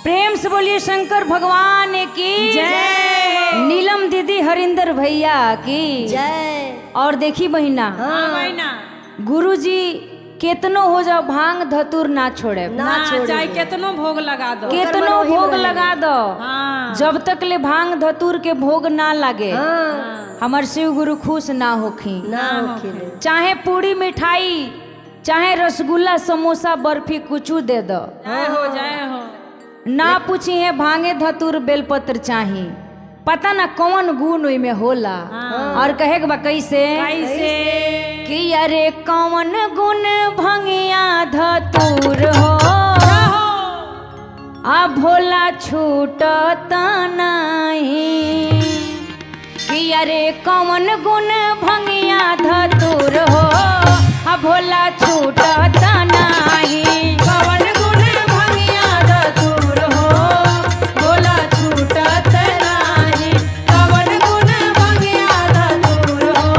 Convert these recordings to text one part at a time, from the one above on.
प्रेम से बोलिए शंकर भगवान की जय। नीलम दीदी हरिंदर भैया की जय। और देखी बहिना, गुरुजी केतनो हो जाओ भांग धतूर ना छोड़े, ना छोड़े, चाहे केतनो भोग लगा दो, केतनो भोग लगा दो। हाँ। जब तक ले भांग धतूर के भोग ना लगे हमार शिव गुरु खुश ना होखी। ना होखिले। चाहे पूरी मिठाई, चाहे रसगुल्ला समोसा बर्फी कुछ दे दो, जय हो। ना पूछी है भांगे धतूर बेलपत्र चाही, पता ना कौन गुण में होला। और कहे बा कैसे कि अरे कौन गुण भंगिया धतूर हो, आ भोला छूटत नहीं। कि अरे कौन गुण भंगिया धतूर हो, आ भोला छूटत नहीं। कौन गुण भंगिया धतूर हो, भोला छूटत नहीं। कौन गुण भंगिया धतूर हो,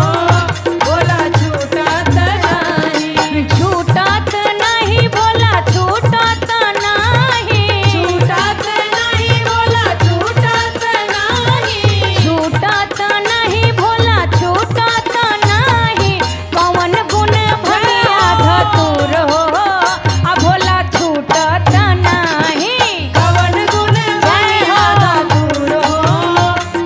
भोला छूटत नहीं। छूटत नहीं भोला छूटत नहीं। छूटत नहीं भोला छूटत नहीं। छूटत नहीं भोला छूटत नहीं। कौन गुण भंगिया धतूर हो, आ भोला छूटत नहीं। कौन गुण भंगिया धतूर हो,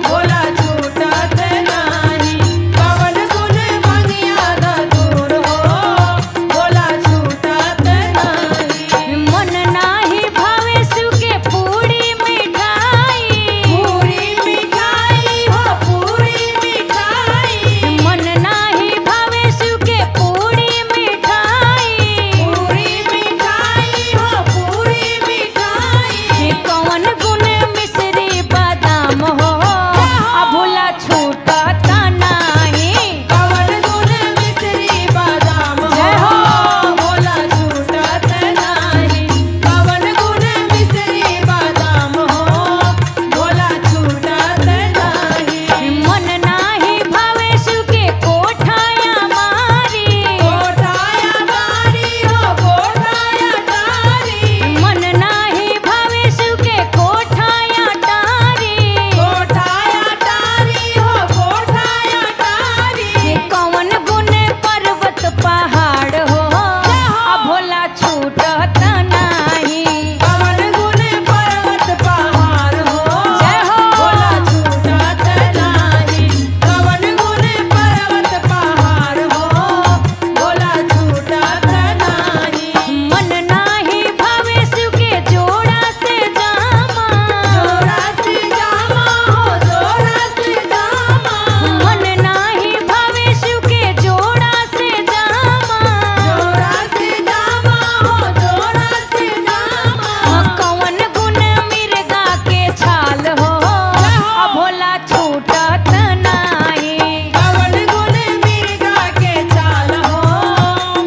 भोला छूटत नहीं। कौन गुण भंगिया धतूर हो, भोला छूटत नहीं। मन नाही भावे शिव के पूरी मिठाई, पूरी मिठाई हो पूरी मिठाई। मन नाही भावे शिव के पूरी मिठाई, पूरी मिठाई हो पूरी मिठाई। कौन गुण मिश्री बादाम हो, आ भोला छूटत नहीं। कौन गुण मिश्री बादाम हो, भोला छूटत नहीं। कौन गुण मिश्री बादाम हो, भोला छूटत नहीं। मन नाही भावे शिव के कोठाया मारी, कोठाया मारी हो कोठाया टारी। मन नाही भावे शिव के कोठाया टारी, कोठाया टारी हो कोठाया टारी। कौन गुण पर्वत पहाड़ हो, आ भोला छूटत नहीं। कौन गुण पर्वत पहाड़ हो, जय हो भोला छूटत नहीं। कौन गुण पर्वत पहाड़ हो, भोला छूटत नहीं। मन नाही भावे शिव के जोड़ा से जामा, जोड़ा से जामा हो जोड़ा से जामा। मन नाही भावे शिव के जोड़ा से जामा, जोड़ा से जामा हो जोड़ा से जामा। कौन गुण मिर्गा के छाल हो, आ भोला छूटत नहीं। कौन गुण मिर्गा के छाल हो,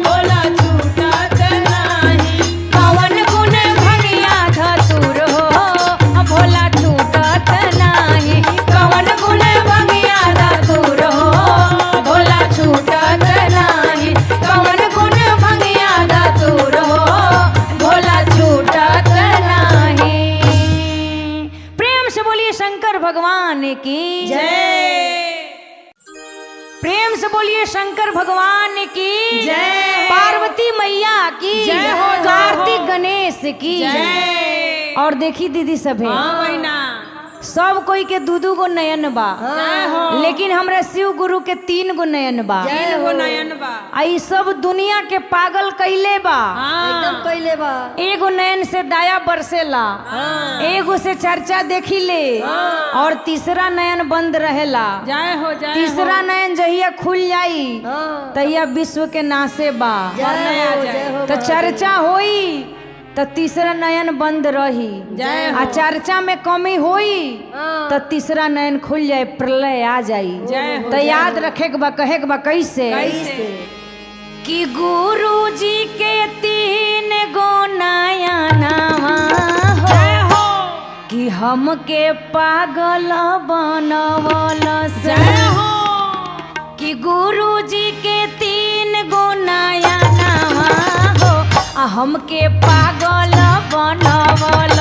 भोला छूटत नहीं। कौन गुण भंगिया धतूर हो, आ भोला छूटत नहीं। कौन गुण भंगिया धतूर हो, भोला छूटत नहीं। कौन गुण भंगिया धतूर हो, भोला छूटत नहीं। प्रेम से बोलिए शंकर भगवान की जय। प्रेम से बोलिए शंकर भगवान की जय। पार्वती मैया की जय हो, जय हो। कार्तिक गणेश की जय। और देखी दीदी सभे बहिना सब कोई के दू दू गो नयन बा, जय हो। लेकिन हमरा शिव गुरु के 3 गो नयन बा। तीन गो नयन बा। आई सब दुनिया के पागल कैले बा। एकदम कइले बा। एगो नयन से दया बरसेला, एगो से चर्चा देखी ले, और तीसरा नयन बंद रहेला। जय हो जय तीसरा नयन जहिया खुल जाई तहिया विश्व के नासे बा। जय हो जय हो। तो चर्चा होई तो तीसरा नयन बंद रही, जय आ चर्चा में कमी होई तो तीसरा नयन खुल जाए, प्रलय आ जाई। जय हो, तो याद रखे के बा, कहे के बा कैसे कि गुरु जी के 3 गो नयनवा हो, कि हमके पागल बनवल। जय हो। कि गुरु जी के 3 गो नयनवा हो, आ हमके पागल बनवल।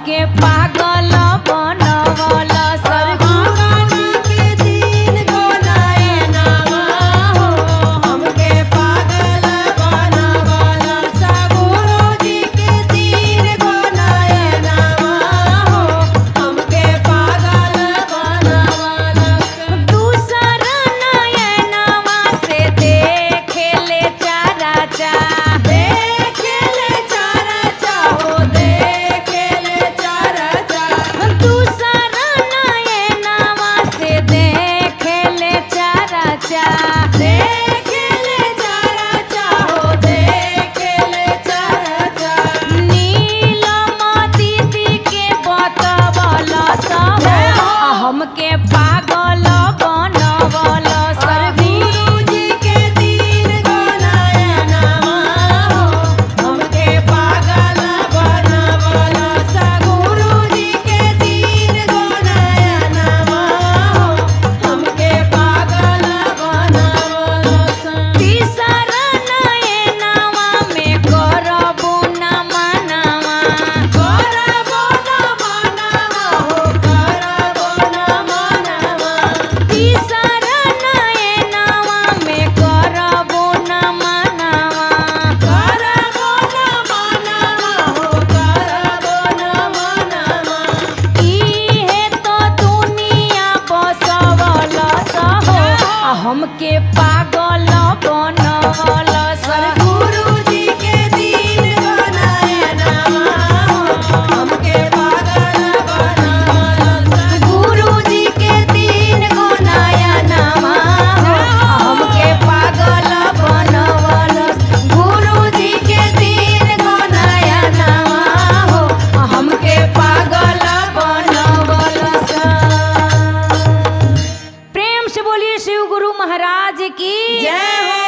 हमके पागल बनवल गुरुजी के तीन गो नयनवा हो हमके पागल बनवल गुरुजी के तीन गो नयनवा हो हमके पागल बनवल दूसर नयनवा से देखेले चारा चा देखेले चारा चाहो देखेले चारा चा दूसर नयनवा से देखेले चारा चा देखेले चारा चाहो देखेले चारा चा नीलम दीदी के बतवल सब हमके पागल बनवल गुरुजी के तीन गो नयनवा हो हमके पागल बनवल गुरुजी के तीन गो नयनवा हो हमके पागल बनवल तीसर नयनवा में करबो न मनवा करबो न मनवा हो करबो न मनवा तीसर नयनवा में करबो न मनवा करबो न मनवा हो करबो न मनवा इहे तो दुनिया बसवल सहो हमके पागल बनवल गुरुजी के तीन गो नयनवा हो हमके पागल बनवल गुरुजी के तीन गो नयनवा हो हमके पागल बनवल गुरुजी के तीन गो नयनवा हो हमके पागल बनवल प्रेम से बोलिए शिव गुरु महाराज की जय हो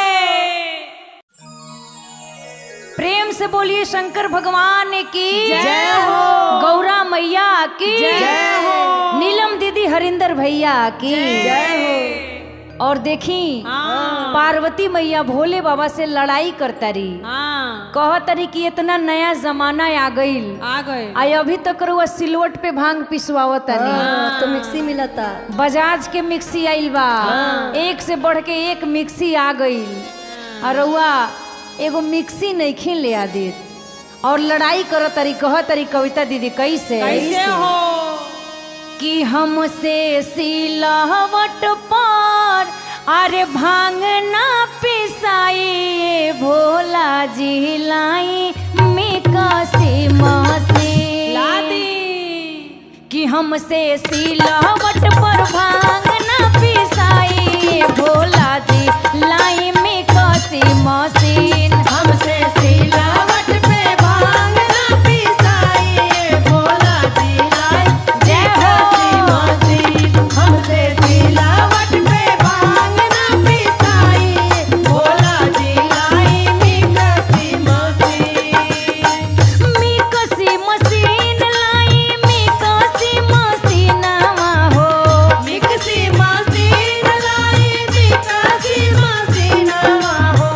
प्रेम से बोलिए शंकर भगवान की जय हो गौरा मैया की जय हो नीलम दीदी हरिंदर भैया की जय हो और देखी हाँ पार्वती मैया भोले बाबा से लड़ाई करता रही हाँ कहत रही कि इतना नया जमाना आ गईल आ गए आई अभी तक रउआ सिलवट पे भांग पिसवावत तनी तो मिक्सी मिलता बजाज के मिक्सी आइल बा एक से बढ़ के एक मिक्सी आ गईल और रउआ एगो मिक्सी नइखिन ले आ देत और लड़ाई करत तरी कहत तरी कविता दीदी कैसे कैसे हो कि हमसे सिलवट पर अरे भांग ना पिसाई भोला जी लाई मिकसी मसी लादी कि हमसे सिलवट पर भांग ना पिसाई भोला जी लाई मिकसी मसीन हमसे सिलावट पे भांग ना पिसाई भोला जी लाई जय हो मसीन हमसे सिलावट पे भांग ना पिसाई भोला जी लाई मिक्सी मसीन मिकसी मसीन लाई मिकसी मसीनवा हो मिक्सी मसीन लाई मिक्सी मसीनवा हो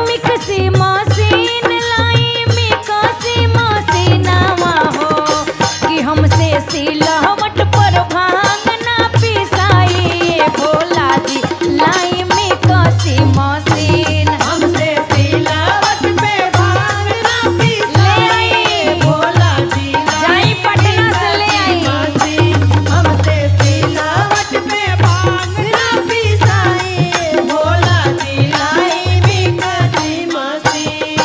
मिक्सी मसीन लाई मिकसी मसीनवा हो कि हमसे सिलवट पर भांग ना पिसाई भोला जी लाई मिकसी मसीन हमसे सिलावट पे भांग ना पिसाई भोला जी जाई पटना से ले आई हमसे सिलावट पे भांग ना पिसाई भोला जी लाई मिक्सी मसीन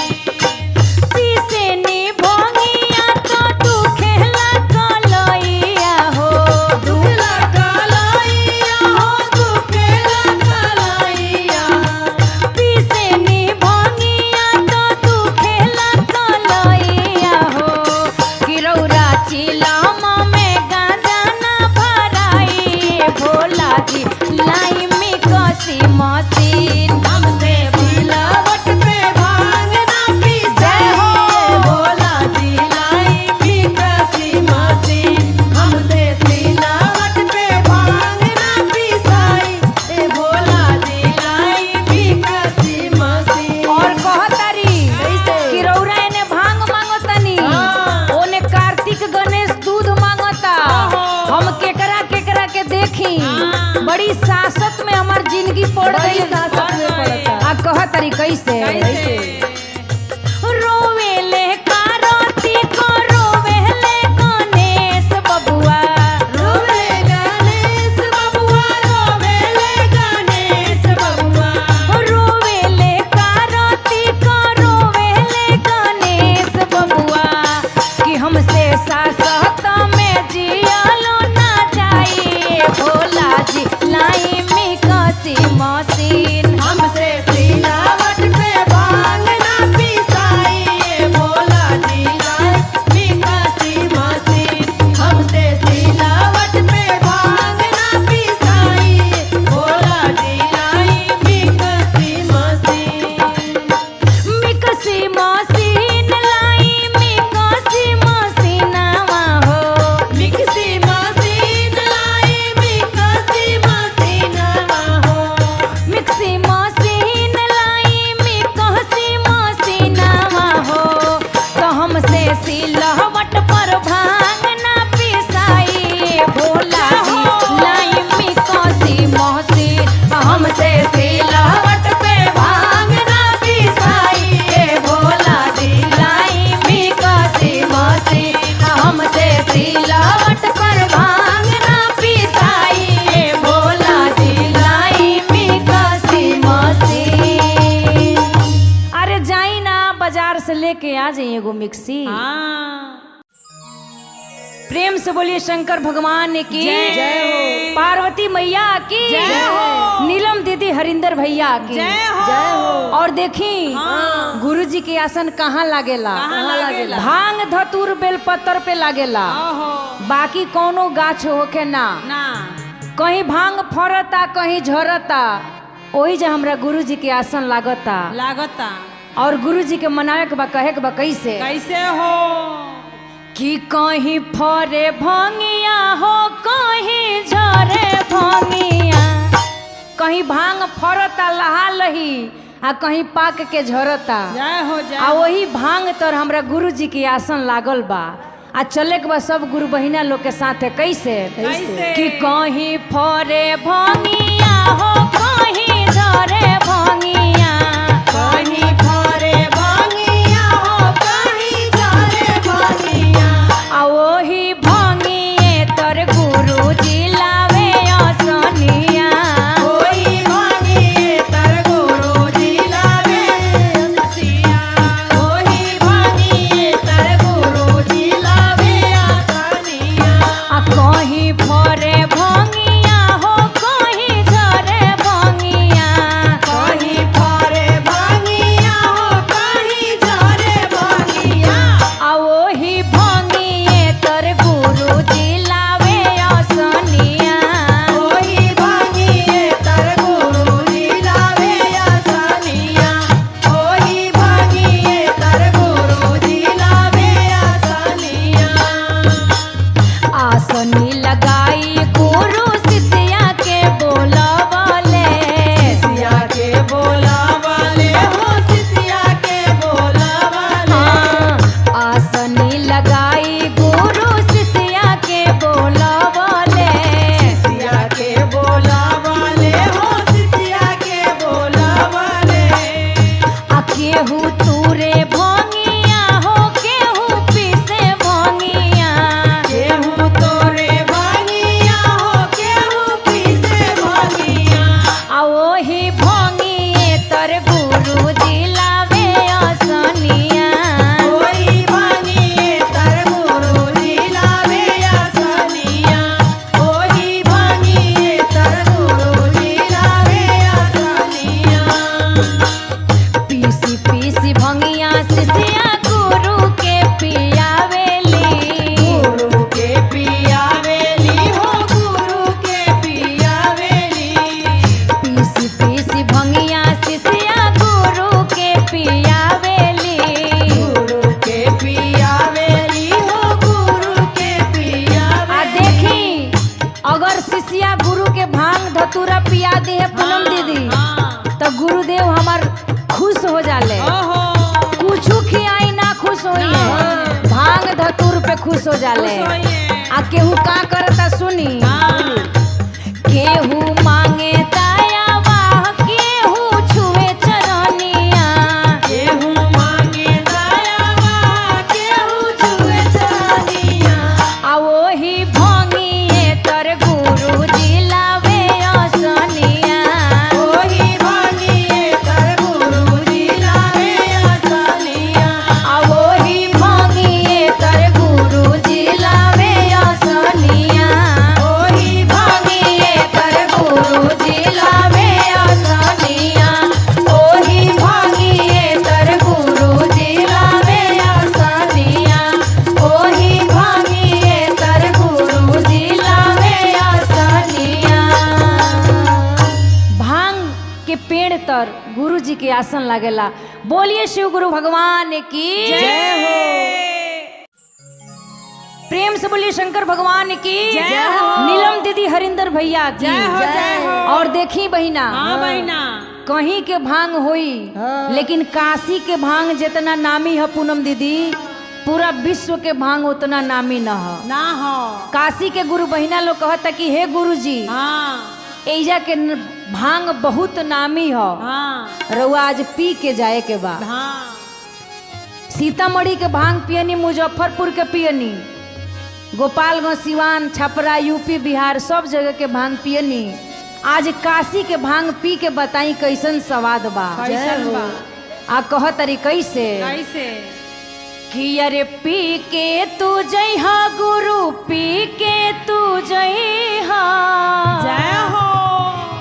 पीसे नी भोगिया तो तू खेला कलैया पड़ गई बड़ी सासत में पड़ता। आ कह तरी कैसे कैसे रोवेले कारती को रोवेले गणेश बबुआ रोवे गणेश बबुआ रोवेले गणेश बबुआ रोवेले कारती को रोवेले गणेश बबुआ कि हमसे सासत में जियालो ना जाइए भोला जी लाई में कसी मसीन हमसे सिलावट पे भांग ना पिसाई भोला जी लाई मिकासी मसीन हमसे सिलावट पे भांग ना पिसाई भोला जी लाई मिकासी मसीन मिकसी मसीन लाई मिकसी मसीनावा हो मिक्सी मशीन लाई मिक्सी मशीनवा हो मिक्सी मशीन लाई मिकसी मसीनावा हो तो हमसे सिलहवट पर भांग ना पिसाई भोला जी लाई मिकसी मसीन हमसे सिलहवट पे भांग ना पिसाई भोला जी लाई मिकसी मसीन हमसे सिलहवट पर भांग ना पिसाई भोला जी लाई मिकसी मसीन अरे जाई ना बाजार से लेके आ जाइए एगो मिक्सी हाँ प्रेम से बोलिए शंकर भगवान की जय हो। पार्वती मैया की जय हो। नीलम दीदी हरिंदर भैया की जय हो जय हो और देखी हाँ। गुरु जी के आसन कहाँ लागेला कहाँ लागेला? भांग धतूर बेलपत्र पे लागेला ओहो बाकी कौनो गाछ होके ना ना कहीं भांग फरता कहीं झरता ओही जे हमरा गुरु जी के आसन लागता लागता और गुरु जी के मनावे के बा कहे के बा कैसे कैसे हो कि कहीं फरे भंगिया हो कहीं झरे भंगिया कहीं भांग फरता लहा लही आ कहीं पाक के झरता जय हो जय आ हो। वही भांग तर हमरा गुरु जी के आसन लागल बा आ चले के बा सब गुरु बहिना लोग के साथे कैसे कैसे? कि कहीं फरे भंगिया हो कहीं झरे भंगिया कहीं फरे भांगिया हो कहीं झरे भांगिया आ वही भंगिए तर गुरु जी लावे असनिया कोई भांगिए तर गुरु जी लावे सिया कोई भांगिए तर गुरु जी लावे आसनिया आ कहीं फरे भंगिया हो कहीं झरे भंगिया कहीं फरे भांगिया हो कहीं झरे भांगिया आ वही भंगिए तर गुरु जी लावे असनिया कोई भांगिए तर गुरु जी लावे आसनिया कोई भांगिए तर गुरु जी लावे आसनिया आसनी लगाई गुरु शिष्या के बोलवले सिया के बोला वाले हो सिया के बोला वाले हाँ, आसनी लगाई गुरु शिष्या के बोलवले सिया के बोला वाले हो सिया के बोला वाले आ केहू तूरे भंगिया हो केहू पीसे भंगिया केहू तोरे भांगिया हो केहू पीसे भांगिया आ वही भंगिए तर गुरु जी लावे असनिया कोई भांगिए तर गुरु जी लावे आसनिया कोई भांगिए तर गुरु जी लावे आसनिया पीसी पीसी भंगिया शिष्या गुरु के पियावेली गुरु के पियावेली हो गुरु के पियावेली पीसी पीसी भंगिया शिष्या गुरु के पियावेली गुरु के पियावेली हो गुरु के आ पियावेली देखी अगर शिष्या गुरु के भांग धतूरा पिया दी है पूनम दीदी हाँ तो गुरुदेव हमार खुश हो जाले ओहो कुछ खियाई ना खुश होई है भांग धतूर पे खुश हो जाले खुश होइए। आ केहू का करता सुनी हाँ केहू मांगे दया वाह प्यासन लागेला। बोलिए शिव गुरु भगवान की जय हो। प्रेम से बोलिए शंकर भगवान की जय हो। नीलम दीदी हरिंदर भैया की जय हो, जय हो। और देखी बहिना, हाँ बहिना, कहीं के भांग होई लेकिन काशी के भांग जितना नामी है पूनम दीदी, पूरा विश्व के भांग उतना नामी न हो। ना हो। काशी के गुरु बहिना लोग कहता कि हे गुरु जी, हाँ एजा के भांग बहुत नामी हो, हाँ रउआ आज पी के जाए के बा। हाँ। सीतामढ़ी के भांग पियनी, मुजफ्फरपुर के पियनी, गोपालगंज, सिवान, छपरा, यूपी, बिहार सब जगह के भांग पियनी। आज काशी के भांग पी के बताई कैसन स्वाद बा। कैसन बा? आ कह तरी कैसे कैसे? कि अरे पी के तू जइहा गुरु, पी के तू जइहा, जय हो।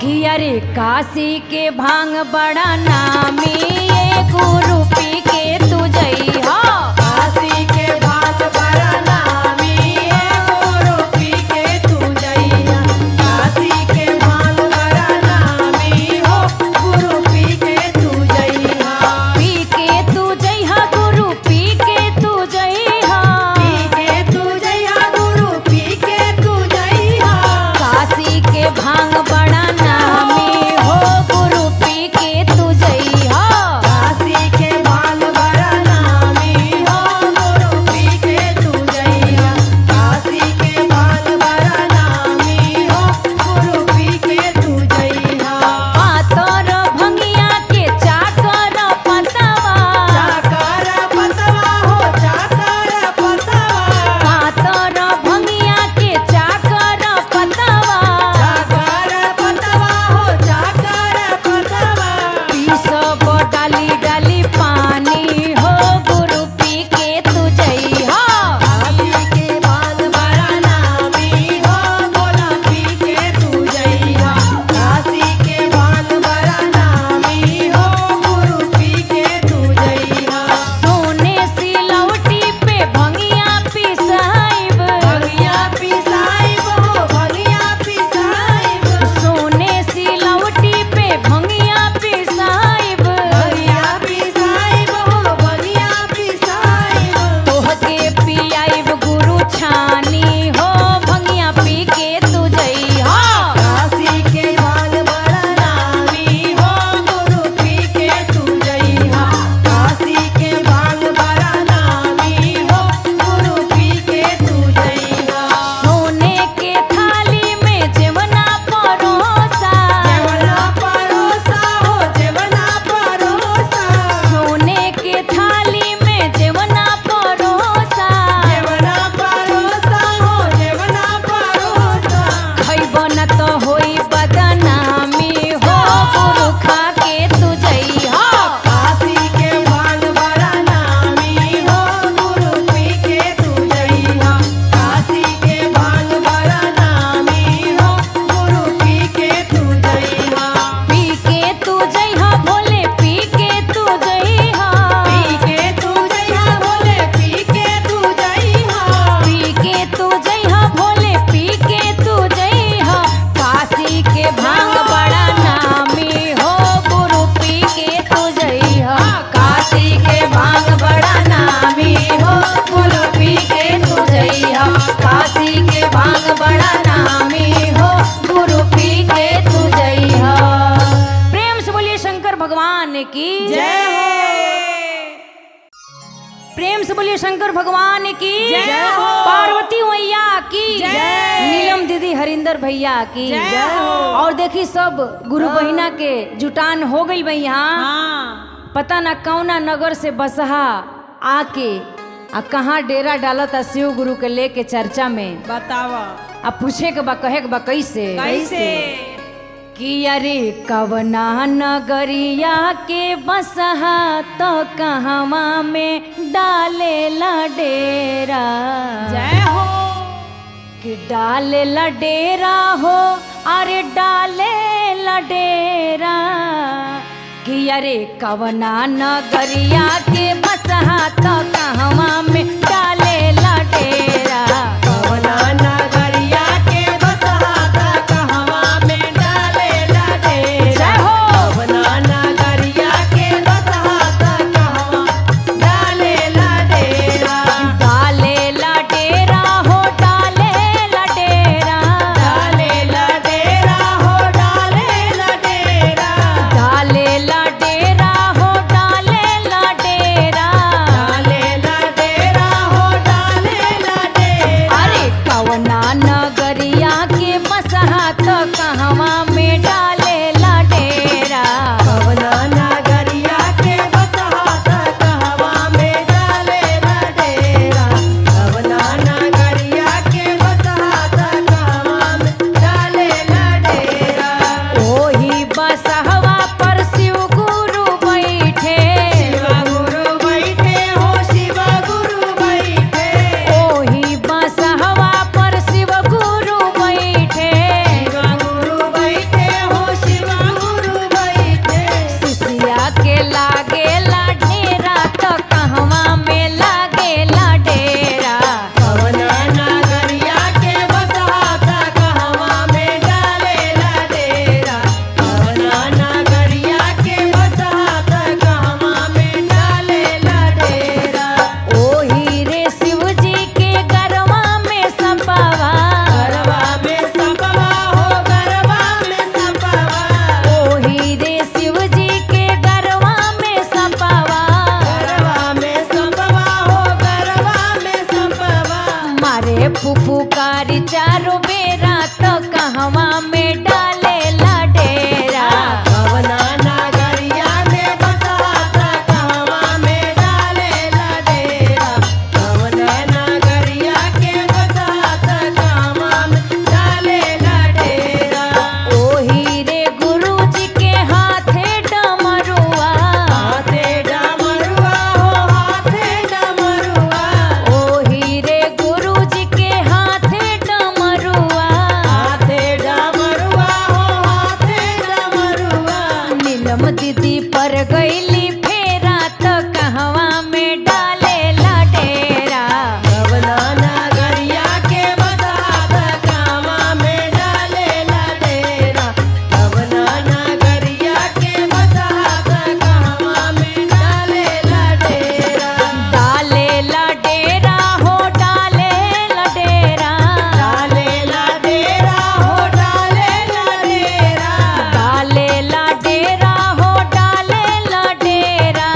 कि अरे काशी के भांग बड़ा नामी, ये गुरु पी के तू जइहा। काशी के भांग बड़ा नामी, ये गुरु पी के तू जइहा। काशी के भांग बड़ा नामी, हो गुरु पी के तू जइहा। पी के तू जइहा गुरु, पी के तू जइहा, पी के तू जइहा गुरु, पी के तू जइहा। काशी के भांग बड़ा नामी, हो गुरु पी के तू जइहा। काशी के भांग बड़ा नामी, हो गुरु पी के तू जइहा। काशी के भांग बड़ा नामी, हो गुरु पी के तू जइहा। पातर भंगिया के चाकर पतवा, चाकर पतवा हो, चाकर पतवा। पातर भंगिया के चाकर पतवा, चाकर पतवा हो, चाकर पतवा। पीसब डाली डाली पानी, हो गुरु पी के तू जइहा। काशी के भांग बड़ा नामी, हो बोला पी के तू जइहा। काशी के भांग बड़ा नामी, हो गुरु पी के तू जइहा। सोने सिलौटी पे भंगिया पिसाइब, भंगिया पिसाइब हो, भंगिया पिसाइब। सोने सिलौटी पे भंगिया पिसाइब, भंगिया पिसाइब हो, भंगिया पिसाइब। तोहके पियाइब गुरु छानी, हो भंगिया पी के तू जइहा। काशी के भांग बड़ा नामी, हो गुरु पी के तू जइहा। काशी के भांग बड़ा नामी, हो गुरु पी के तू जइहा। सोने के थाली में जेवना परोसा, जेवना परोसा हो, जेवना परोसा। सोने के थाली में जेवना परोसा, जेवना परोसा हो, जेवना परोसा। खइब न तो होई बदनामी, हो गुरु खा के तू जइहा। काशी के भांग बड़ा नामी, हो गुरु पी के तू जइहा। काशी के भांग बड़ा नामी, हो गुरु पी के तू जइहा। पी के तू जइहा भोले, पी के तू जइहा, पी के तू जइहा बोले, पी के तू जइहा। पी के तू जइहा भोले, पी के तू जइहा। काशी के भांग बड़ा नामी, हो गुरु पी के तू जइहा। काशी के भांग बड़ा नामी, हो गुरु पी के तू जइहा। काशी के भांग बड़ा नामी, हो गुरु पी के तू जइहा। प्रेम से बोलिए शंकर भगवान की जय हो। प्रेम से बोलिए शंकर भगवान की जय हो। पार्वती मैया की जय। नीलम दीदी हरिंदर भैया की जय हो। और देखी सब गुरु बहिना के जुटान हो गई बई यहाँ। हाँ पता ना कौना नगर से बसहा आके आ कहाँ डेरा डालता शिव गुरु के लेके चर्चा में। बतावा अब पूछे के बा कहे के बा कैसे कैसे? कि अरे कवना नगरिया के बसहा तो कहवा में डाले ला डेरा। जय हो। कि डाले ला डेरा हो, अरे डाले ला डेरा। कि अरे कवना नगरिया के बसहा तो कहवा में डाले ला डेरा। कवना नगरिया के बसहा ता कहवा में डाले ला डेरा। जय हो। कवना नगरिया के अरे फुफुकारी चारों बेरा तो कहवा में डाले ला डेरा। कवना नगरिया में बसात कहवा में डालेला डेरा। कवना नगरिया के बसात कहवा में डालेला डेरा। ओही रे गुरुजी के हाथे डमरुआ, हाथे डमरुआ हो हाथे डमरुआ। ओही रे गुरुजी के हाथे डमरुआ। हाथे डमरुआ हो हाथे डमरुआ। नीलम दीदी पर गईली फेरा तो कहवा में डाले ला डेरा। कवना नगरिया के बसात कहवा में डालेला डेरा। कवना नगरिया के बसात कहवा में डालेला डेरा। डाले ला डेरा हो डाले ला डेरा। डालेला डेरा हो डालेला डेरा। डाले ला डेरा हो डाले ला डेरा।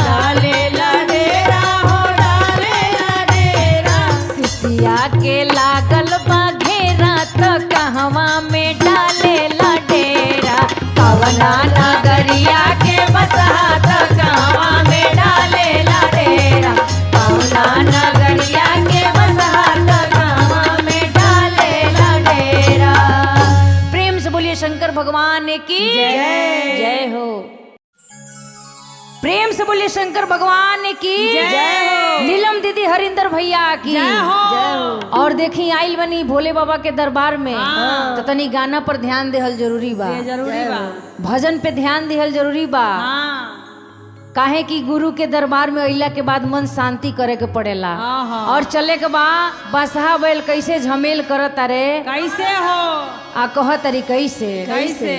डालेला डेरा हो डालेला डेरा। सिसिया के लागल बा घेरा तो कहवा में डाले ला डेरा। कवना नगरिया के बसहा तो कहवा में डाले ला डेरा। कवना नगरिया के बसहा तो कहवा में डाले ला डेरा। प्रेम से बोलिए शंकर भगवान की जय हो। प्रेम से बोलिए शंकर भगवान की जय हो। नीलम दीदी हरिंदर भैया की जय हो। और देखी आइल बनी भोले बाबा के दरबार में हाँ। तो तनी गाना पर ध्यान देहल जरूरी बा। ये जरूरी बा। भजन पे ध्यान देहल जरूरी बा। हाँ काहे कि गुरु के दरबार में अइला के बाद मन शांति करे के पड़ेला। हाँ, हाँ। और चले के बा बसहा बैल कैसे झमेल करत अरे कैसे हो आ कह तरी कैसे कैसे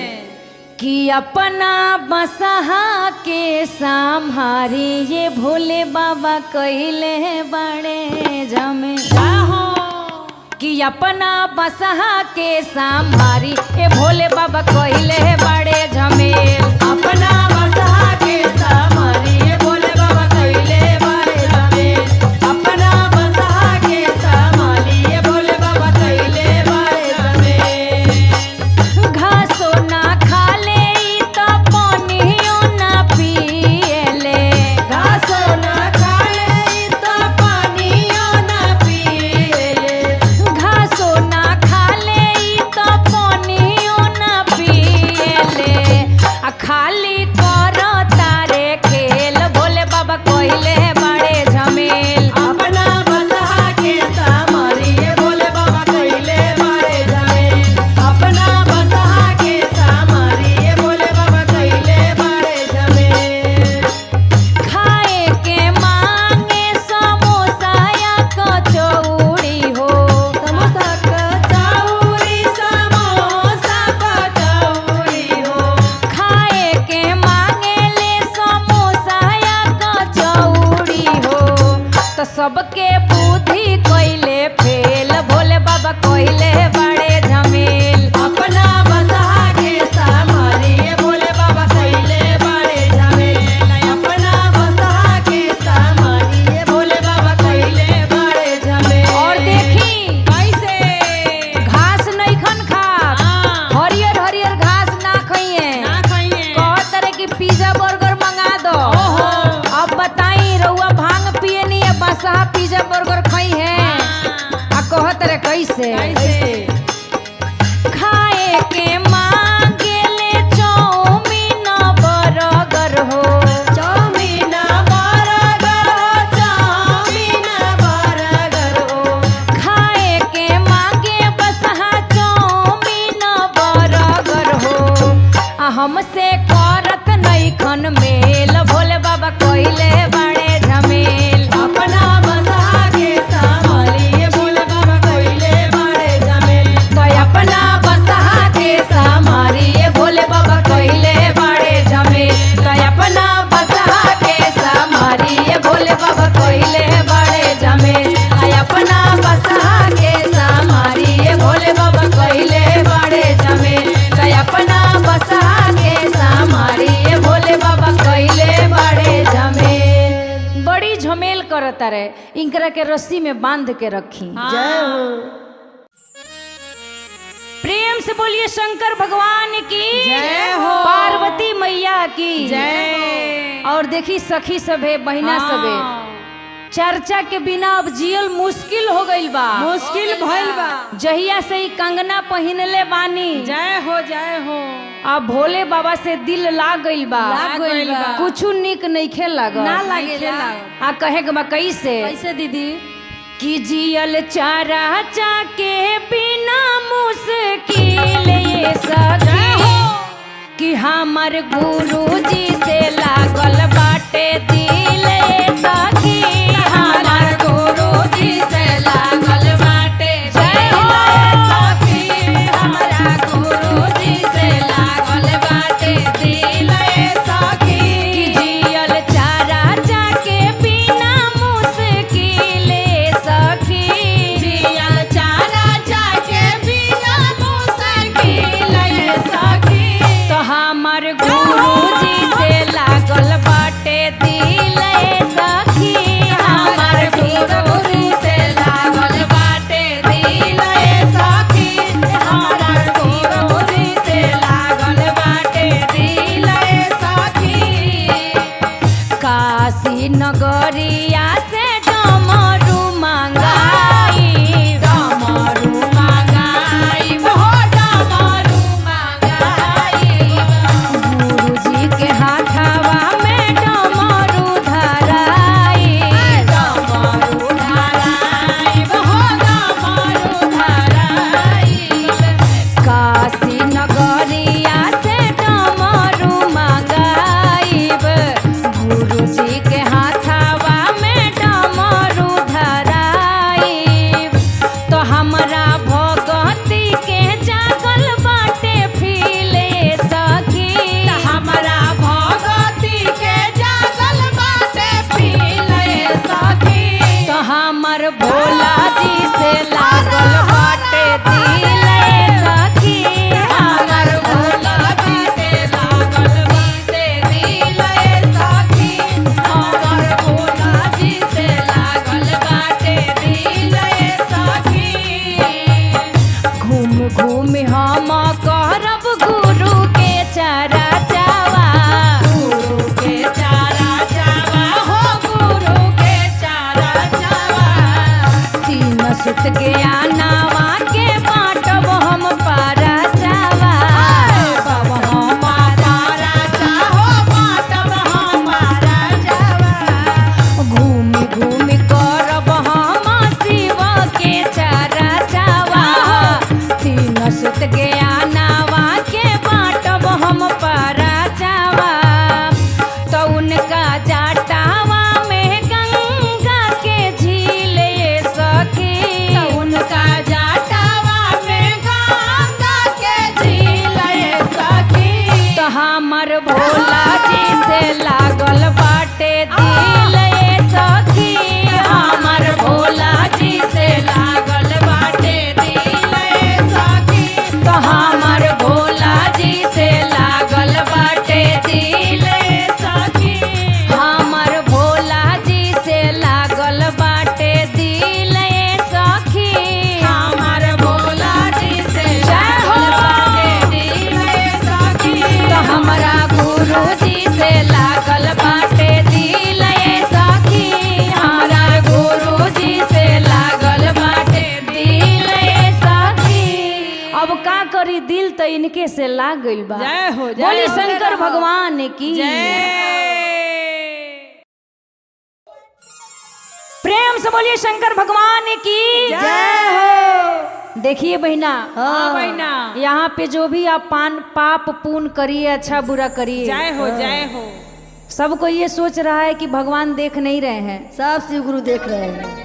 कि अपना बसहा के संहारी ये भोले बाबा कइले बड़े झमे। हो कि अपना बसहा के संहारी ये भोले बाबा कइले बड़े झमेल। अपना बसहा के सामारी ये भोले बाबा कइले बारे झमेल। अपना बसहा के सामारी ये भोले बाबा कइले बारे झमेल। घासो ना खाले ई तो पानियो ना पिएले। घासो ना खाले तो पानियो ना पिएले। घासो ना खाले ई तो पानियो ना पिएले। आ खाली कर तारे खेल भोले बाबा कइले बड़े झमेल। अपना बसहा के सामारी ये भोले बाबा कइले बारे झमेल। अपना बसहा के सामारी ये भोले बाबा कइले बारे झमेल। खाए के मांगे समोसा या कचौड़ी हो। समोसा कचौड़ी समोसा कचौड़ी हो। खाए के मांगे ले समोसा या कचौड़ी हो। तो सबके बुद्धि कइले फेल भोले बाबा कइले बड़े झमेल। अपना बसहा के सामारी ये भोले बाबा कइले बारे झमेल। अपना बसहा के सामारी ये भोले बाबा कइले बारे झमेल। और देखी कैसे घास नहीं खन खा हाँ। हरियर हरियर घास ना खाइए। ना खाइए कहत तरह की पिज्जा बर्गर मंगा दो। ओहो। अब बताई रउआ भांग पिए नहीं है बसहा पिज्जा बर्गर खाई है। आ कहत रहे कैसे कैसे खाए के मांगे ले चाउमीन बर्गर हो। चाउमीन बर्गर हो। चाउमीन बर्गर हो। खाए के मांगे बसहा चाउमीन बर्गर हो। आ हमसे करत नहीं खन मेल भोले बाबा कइले बड़े झमेल। अपना बसहा के सामारी ये भोले बाबा कइले बारे झमेल। तो अपना बसहा के संहारी ये भोले बाबा कइले बड़े झमेल। तो अपना बसहा के संहारी ये भोले बाबा कइले बड़े झमेल। तो अपना बसहा के संहारी ये भोले बाबा कइले बड़े झमेल। तो अपना बसहा के इनकरा के रस्सी में बांध के रखी। जय हो। प्रेम से बोलिए शंकर भगवान की जय हो। पार्वती मैया की जय। और देखी सखी सभे बहिना सभे चर्चा के बिना अब जियल मुश्किल हो गइल बा। मुश्किल भइल बा। जहिया से ही कंगना पहिनले बानी। जय हो जय हो। अब भोले बाबा से दिल लाग गइल बा। लाग गइल बा। कुछु निक नइखे लागल। ना लागेला। आ कहे के बा कैसे कैसे दीदी? कि जियल चारा चाके बिना मुश्किल ये सखी कि हमर गुरुजी से लागल बाटे दिल ये सखी हमर गुरुजी से लागल बाटे दिल ये सखी हमरा गुरुजी से लागल बाटे दिल ये सखी कि जियल चारा चाके बिना मुश्किल ये सखी जियल चारा चाके बिना मुश्किल ये सखी तो हमर गुरुजी से लागल बाटे दिल ये सखी हमर गुरुजी से लागल बाटे दिल ये सखी हमर गुरुजी से लागल बाटे दिल ये सखी काशी नगरिया से डमरू मंगाई डमरू मंगाई हो डमरू मंगाई गुरुजी के हाथवा में डमरू धराई डमरू धराई हो डमरू धराई काशी नगरिया से डमरू मंगाइब गुरुजी के हाथवा में डमरू धराइब तो हमरा भगती के जागल बाटे फील ये सखी हमरा भगती के जागल बाटे फील ये सखी तो हमर भोला जी से लागल बाटे दिल ये सखी हमर भोला जी से लागल बाटे दिल ये सखी हमर भोला जी से लागल बाटे दिल ये सखी घूम घूम हम करब गुरु के चारा चावा गुरु के चारा चावा हो गुरु के चारा चावा तीन सुत के आनावा के बाटब हम पारा चावा बाबा हम पारा चाहो बाटब हम पारा चावा घूमी घूमी करब हम शिव के चारा चावा तीन सुत के आनावा के बाटब हम पारा चावा तो उनका जाटावा में गंगा के झील ये सखी तो उनका जाटावा में गंगा के झील ये सखी तो हमर भोला जी से लागल बाटे दिल ये सखी हमर भोला जी से लागल बाटे दिल ये सखी तो हमर भोला जी से लागल बाटे दिल ये सखी हमर भोला जी से लागल बाटे दिल ये सखी हमर भोला जी से लागल बाटे दिल ये सखी तो हमरा गुरुजी से लागल बाटे दिल ये सखी हमरा गुरुजी से लागल बाटे दिल ये सखी अब का करी दिल तो इनके से लाग गइल बा। जय हो, जय बोली हो, शंकर जय हो। भगवान की जय। प्रेम से बोलिए शंकर भगवान की जय हो। देखिए बहिना हाँ बहिना। यहाँ पे जो भी आप पाप पुण्य करिए अच्छा बुरा करिए जय हो जय हो। सबको ये सोच रहा है कि भगवान देख नहीं रहे हैं सब शिव गुरु देख रहे हैं।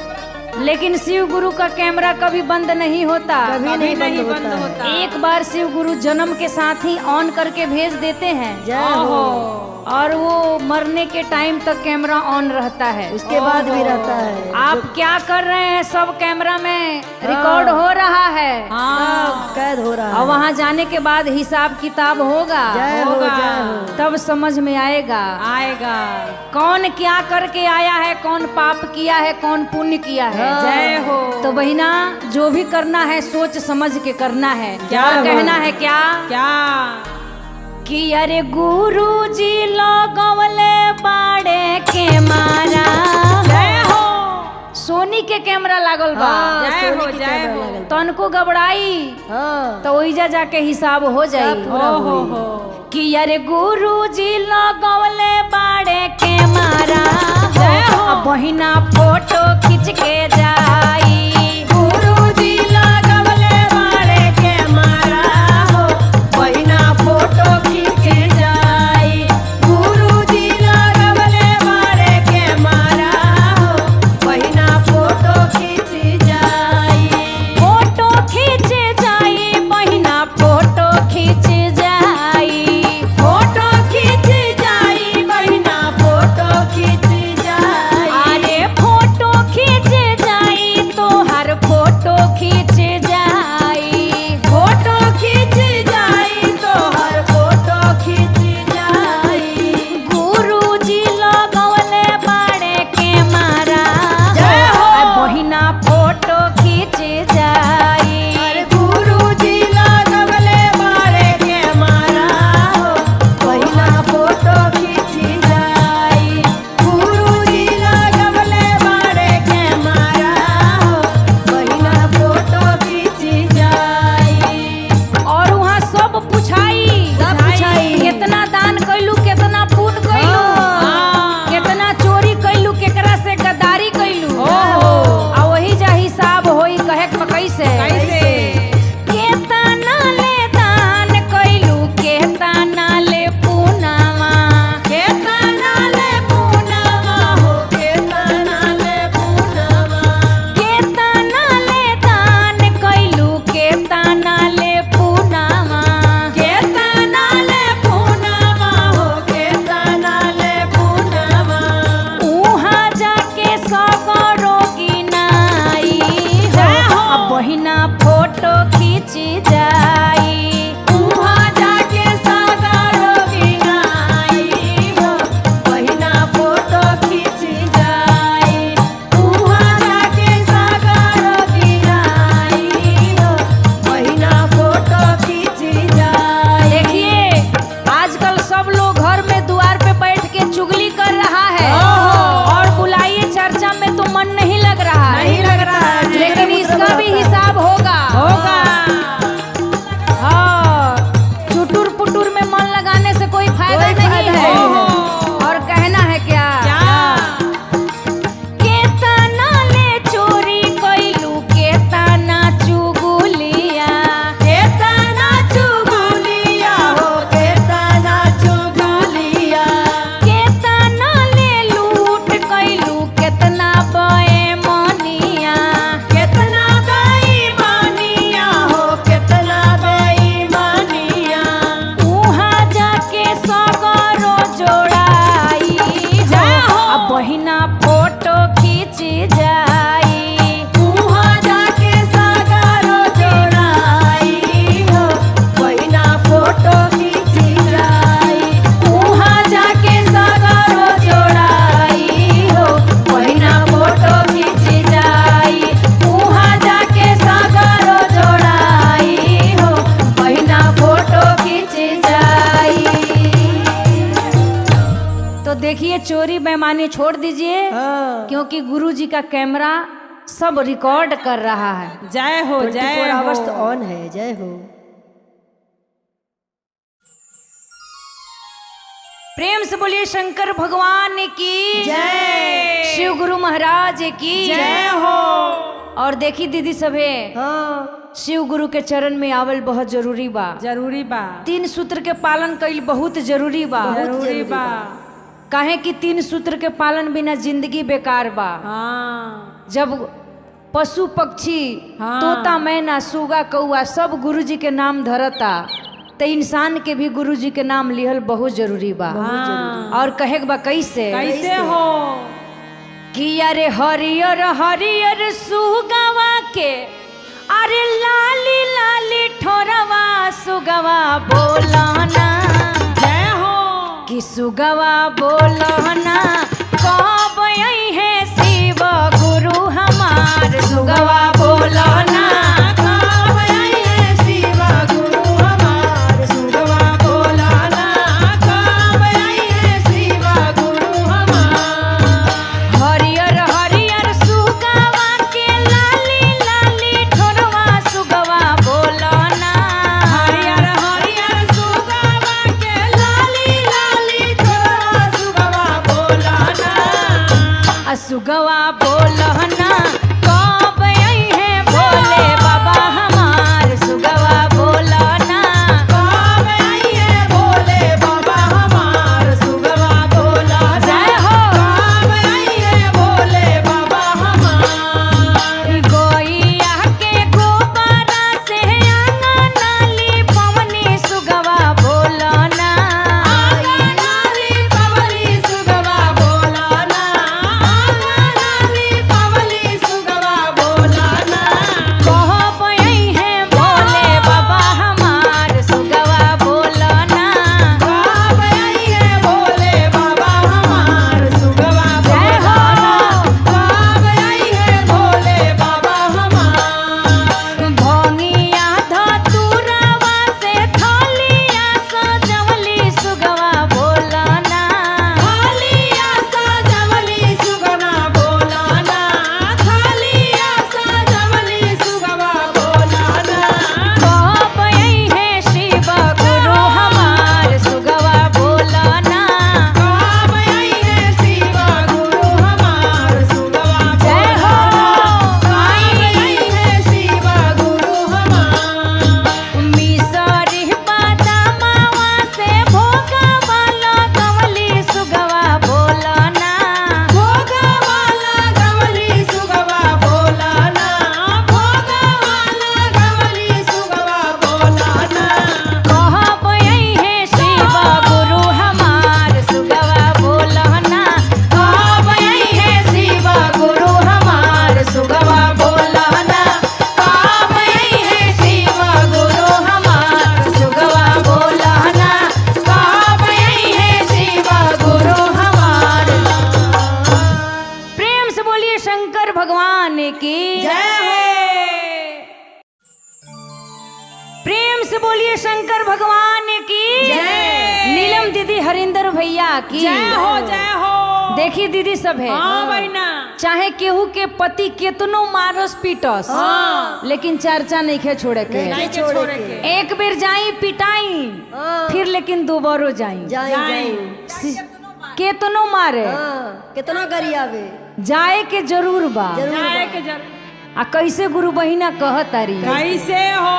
लेकिन शिव गुरु का कैमरा कभी बंद नहीं होता कभी नहीं बंद बंद होता। होता। एक बार शिव गुरु जन्म के साथ ही ऑन करके भेज देते हैं जय हो। ओहो। और वो मरने के टाइम तक कैमरा ऑन रहता है। उसके बाद भी रहता है। आप क्या कर रहे हैं सब कैमरा में रिकॉर्ड हो रहा है। सब कैद हो रहा और है। वहाँ जाने के बाद हिसाब किताब होगा। जय हो, होगा। जय हो। तब समझ में आएगा आएगा। कौन क्या करके आया है, कौन पाप किया है, कौन पुण्य किया है। जय हो। तो बहिना जो भी करना है सोच समझ के करना है। क्या और हो? कहना है क्या क्या? कि अरे गुरुजी लगवले बाड़े के मारा। जय हो। सोनी के कैमरा लागल बा। हाँ, जय सोनी हो, की जय कैमरा हो। लगल बा। तनको घबराई हाँ, तो ओइजा जाके हिसाब हो जाई। पूरा ओ हो हुई। हो। कि अरे गुरुजी लगवले बाड़े के मारा। जय हो। अब बहिना फोटो खींच के जाई। गुरुजी लगवले बाड़े के मारा हो, बहिना फोटो खींचे जाई। गुरुजी लगवले बाड़े के मारा हो, बहिना फोटो खींची जाई। फोटो खींच जाई बहिना फोटो खींच जाई। फोटो खींची जाई, बहिना फोटो खींची जाई। अरे फोटो खींच जाई तोहर फोटो खींच जाई। फोटो खींची जाई, तोहर फोटो खींची जाई। गुरुजी लगवले बाड़े के मारा। जय हो। आ बहिना फोटो खींच जाई। अरे गुरुजी लगवले बाड़े के मारा हो, बहिना फोटो खींची जाई। गुरुजी लगवले बाड़े के मारा हो, बहिना फोटो खींची जाई। और वहाँ सब पूछाई। सब पूछाई। कितना दान कैलू, कितना पुण्य कैलू, हाँ। कितना चोरी कैलू, केकरा से गद्दारी कैलू। आ वही जा हिसाब होई कहे के कैसे। कैसे? केतना ले दान कैलू, केतना ले पुनामा। केतना ले पूनवा हो, केतना ले पूनवा। केतना ले दान कैलू, केतना ले पुनामा। केतना ले पूनवा हो, केतना ले पूनवा। उहाँ जाके सगरो गिनाई। जय हो। अब बहिना फोटो खींच जाई। उहाँ जाके सागरो गिनाई हो, बहिना फोटो खींची जाई। उहाँ जाके सागरो गिनाई हो, बहिना फोटो खींची जाई। देखिए आजकल सब लोग घर में द्वार पे बैठ के चुगली कर रहा है। ओहो। और बुलाइए चर्चा में तो मन नहीं लग रहा है। नहीं लग रहा है। लेकिन इसका भी हिसाब होगा। होगा। हाँ, चुटुर पुटुर में मन लगाने से कोई फायदा कोई नहीं फायदा है। नहीं है। और कहना है क्या? क्या? केतना ले चोरी कैलू, केतना चुगलिया। केतना चुगलिया हो, केतना चुगलिया। केतना ले लूट कैलू, केतना बेईमानिया। केतना बेईमानिया हो, केतना बेईमानिया। उहाँ जाके सगरो जोड़ाई। जय हो। अब बहिना फोटो खींच जाई। उहाँ जाके सागरो जोड़ाई हो, बहिना फोटो खींची जाई। उहाँ जाके सागरो जोड़ाई हो, बहिना फोटो खींची जाई। उहाँ जाके सागरो जोड़ाई हो, बहिना फोटो खींची जाई। तो देखिए चोरी बेईमानी छोड़ दीजिए। क्योंकि गुरुजी का कैमरा सब रिकॉर्ड कर रहा है। जय हो, जय 24 आवर्स हो। ऑन है। जय हो। प्रेम से बोलिए शंकर भगवान की जय। शिव गुरु महाराज की जय हो। और देखी दीदी सभे हाँ, शिव गुरु के चरण में आवल बहुत जरूरी बा। जरूरी बा। 3 सूत्र के पालन कईल बहुत जरूरी बा। जरूरी बा। काहे कि 3 सूत्र के पालन बिना जिंदगी बेकार बा। हाँ। जब पशु पक्षी हाँ। तोता मैना सुगा कौआ सब गुरुजी के नाम धरता तो इंसान के भी गुरु जी के नाम लिहल बहुत जरूरी बा। हाँ। और कहे के बा कैसे कैसे हो कि अरे हरियर हरियर सुगवा के अरे लाली लाली ठोरवा सुगवा बोलना जय हो कि सुगवा बोलना कब आई है शिव गुरु हमार सुगवा बोलना कब आई है शिव गुरु हमार सुगवा बोलना कब आई है शिव गुरु हमार हरियर हरियर सुगवा के लाली लाली ठोरवा सुगवा बोलना हरियर हरियर सुगवा के लाली लाली ठोरवा सुगवा बोलना आ सुगवा बोलना कब आई है भोले बाबा हमार सुगवा बोलना कब आई है भोले बाबा हमार सुगवा बोलना जय हो कब आई है भोले बाबा हमार गोइया के गोबरा से आंगनाली पवनी सुगवा बोलना आंगनाली पवली सुगवा बोलना आंगनाली पवली सुगवा बोलना कब आई है भोले बाबा हमार सुगवा बोलना कब आई है भोले बाबा हमार सुगवा जय हो कब आई है भोले बाबा हमार भोंगिया धतुरवा से थलिया सजवली सुगवा बोलना थालिया सजवली सुगवा बोलना थालिया सजवली सुगवा बोलना कब आई है शिव गुरु हमार सुगवा बोलना कब आई है शिव गुरु हमार सुगवा जय हो कब आई है शिव गुरु हमार मिसरी बादामावा से भोगवा लगवली सुगवा बोलना भोगवाला गवली सुगवा बोलना भोगवाला गवली सुगवा बोलना कब आई है शिव गुरु हमार सुगवा बोलना कब आई है शिव गुरु हमार सुगवा बोलना कब आई है शिव गुरु हमार सुगवा बोलना कब आई है शिव गुरु हमार प्रेम से बोलिए शंकर भगवान की प्रेम से बोलिए शंकर भगवान की जय। नीलम दीदी हरिंदर भैया की जय हो जय हो देखी दीदी सब है हाँ बहना चाहे केहू के पति केतनो मारस पीटस हाँ। लेकिन चर्चा नहीं खे छोड़े के नहीं के छोड़े के एक बेर जाई पिटाई फिर लेकिन दोबारो जाई जाई केतनो मारे कितना गरियावे जाए के जरूर बा जाए के जरूर आ कैसे गुरु बहिना कहतारी कैसे हो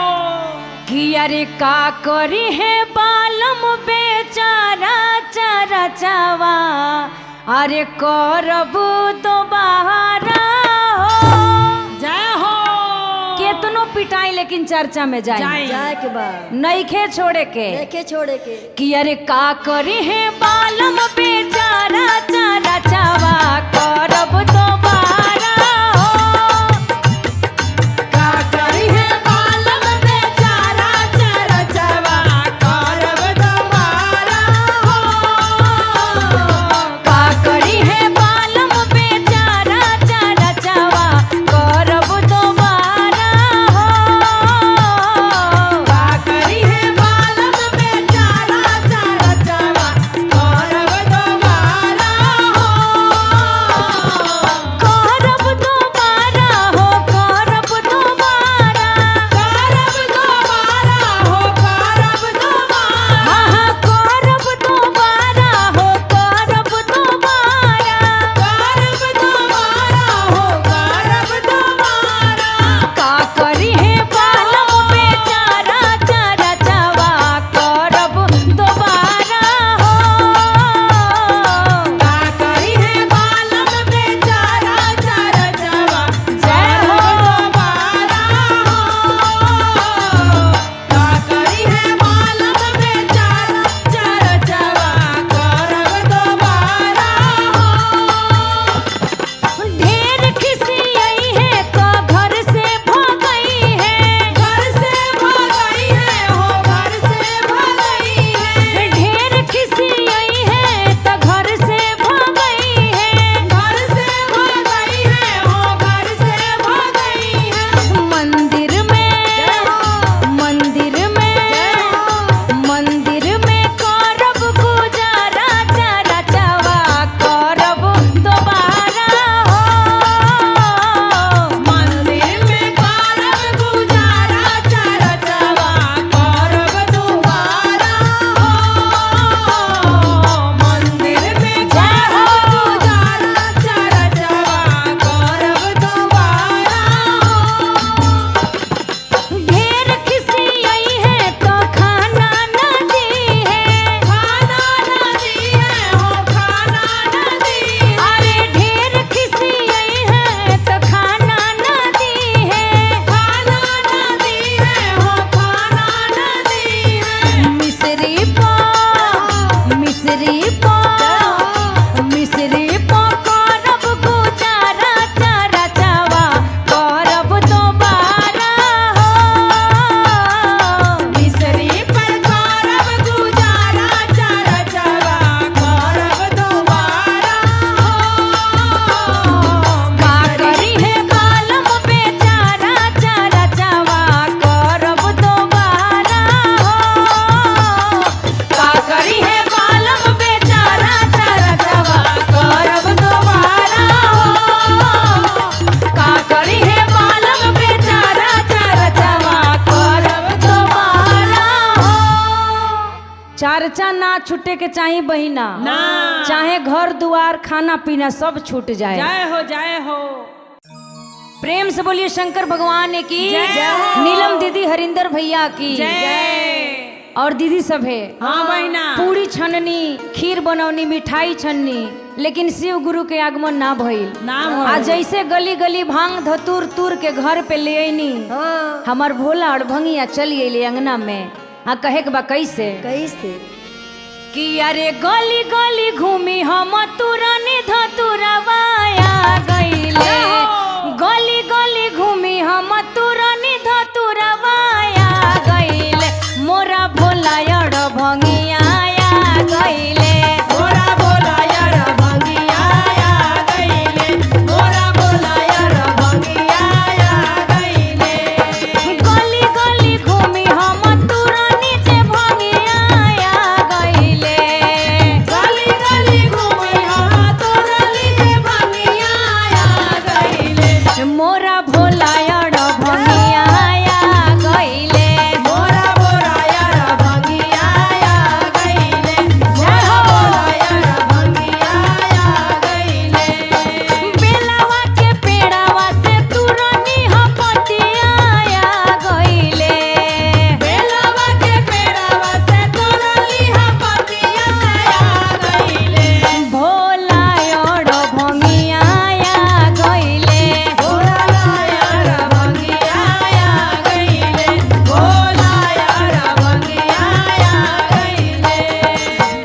कि अरे का करी है बालम बेचारा चारा चावा अरे करब दोबारा हो जय हो केतनो पिटाई लेकिन चर्चा में जाए जाए के बाद नईखे छोड़े के देखे छोड़े के कि अरे का करी है बालम बेचारा चारा चावा करब दोबारा हो का करी है बालम बेचारा चरचवा करब दोबारा हो का करी है बालम बेचारा चारा चावा करब दोबारा हो का करी है बालम बेचारा चरचवा करब दोबारा हो खर्चा ना छूटे के चाहे बहिना ना। चाहे घर दुआर खाना पीना सब छूट जाए। जय हो प्रेम से बोलिए शंकर भगवान की जय हो। नीलम दीदी हरिंदर भैया की जय। और दीदी सब है हाँ बहना। पूरी छननी खीर बनौनी मिठाई छननी लेकिन शिव गुरु के आगमन ना भइल। आज जैसे गली गली भांग धतूर तूर के घर पे ले आईनी हमार भोला और भंगिया चली अली अंगना में। हाँ कहे के बा कैसे कि अरे गली गली घूमी हम तुरनी धतुरवाया गईले गली गली घूमी हम तुरनी धतुरवाया गईले मोरा भोला और भंगिया गईले मोरा भोला यार भंगिया गईले मोरा भोला यार भंगिया गईले गली गली घूमी हम तुरनी से भंगिया गईले गली गली घूमी हम तोरली से भंगिया गईले मोरा भोला और भंगिया गईले मोरा भोला यार भंगिया गईले मोरा भोला यार भंगिया गईले बेलवा के पेड़ावा से तुरनी हपटिया गईले बेलवा के पेड़ावा से तोरली हपतिया गईले भोला और भंगिया गईले भोला यार भंगिया गईले भोला यार भंगिया गईले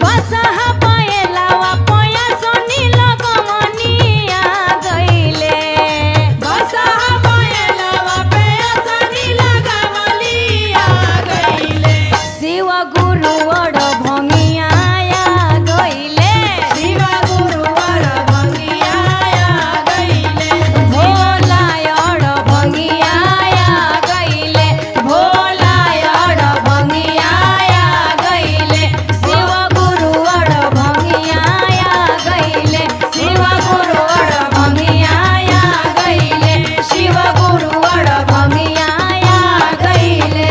बसहा पायलावा पया सोनी लगमनिया गईले बसा पायलवा पे असनी लगावलिया गईले शिव गुरु और भंगिया गईले शिव गुरुवर भंगिया गईले भोला और भंगिया गईले भोला और भंगिया गईले शिव गुरु और भंगिया गईले शिव गुरु और भंगिया गईले शिव गुरु और भंगिया गईले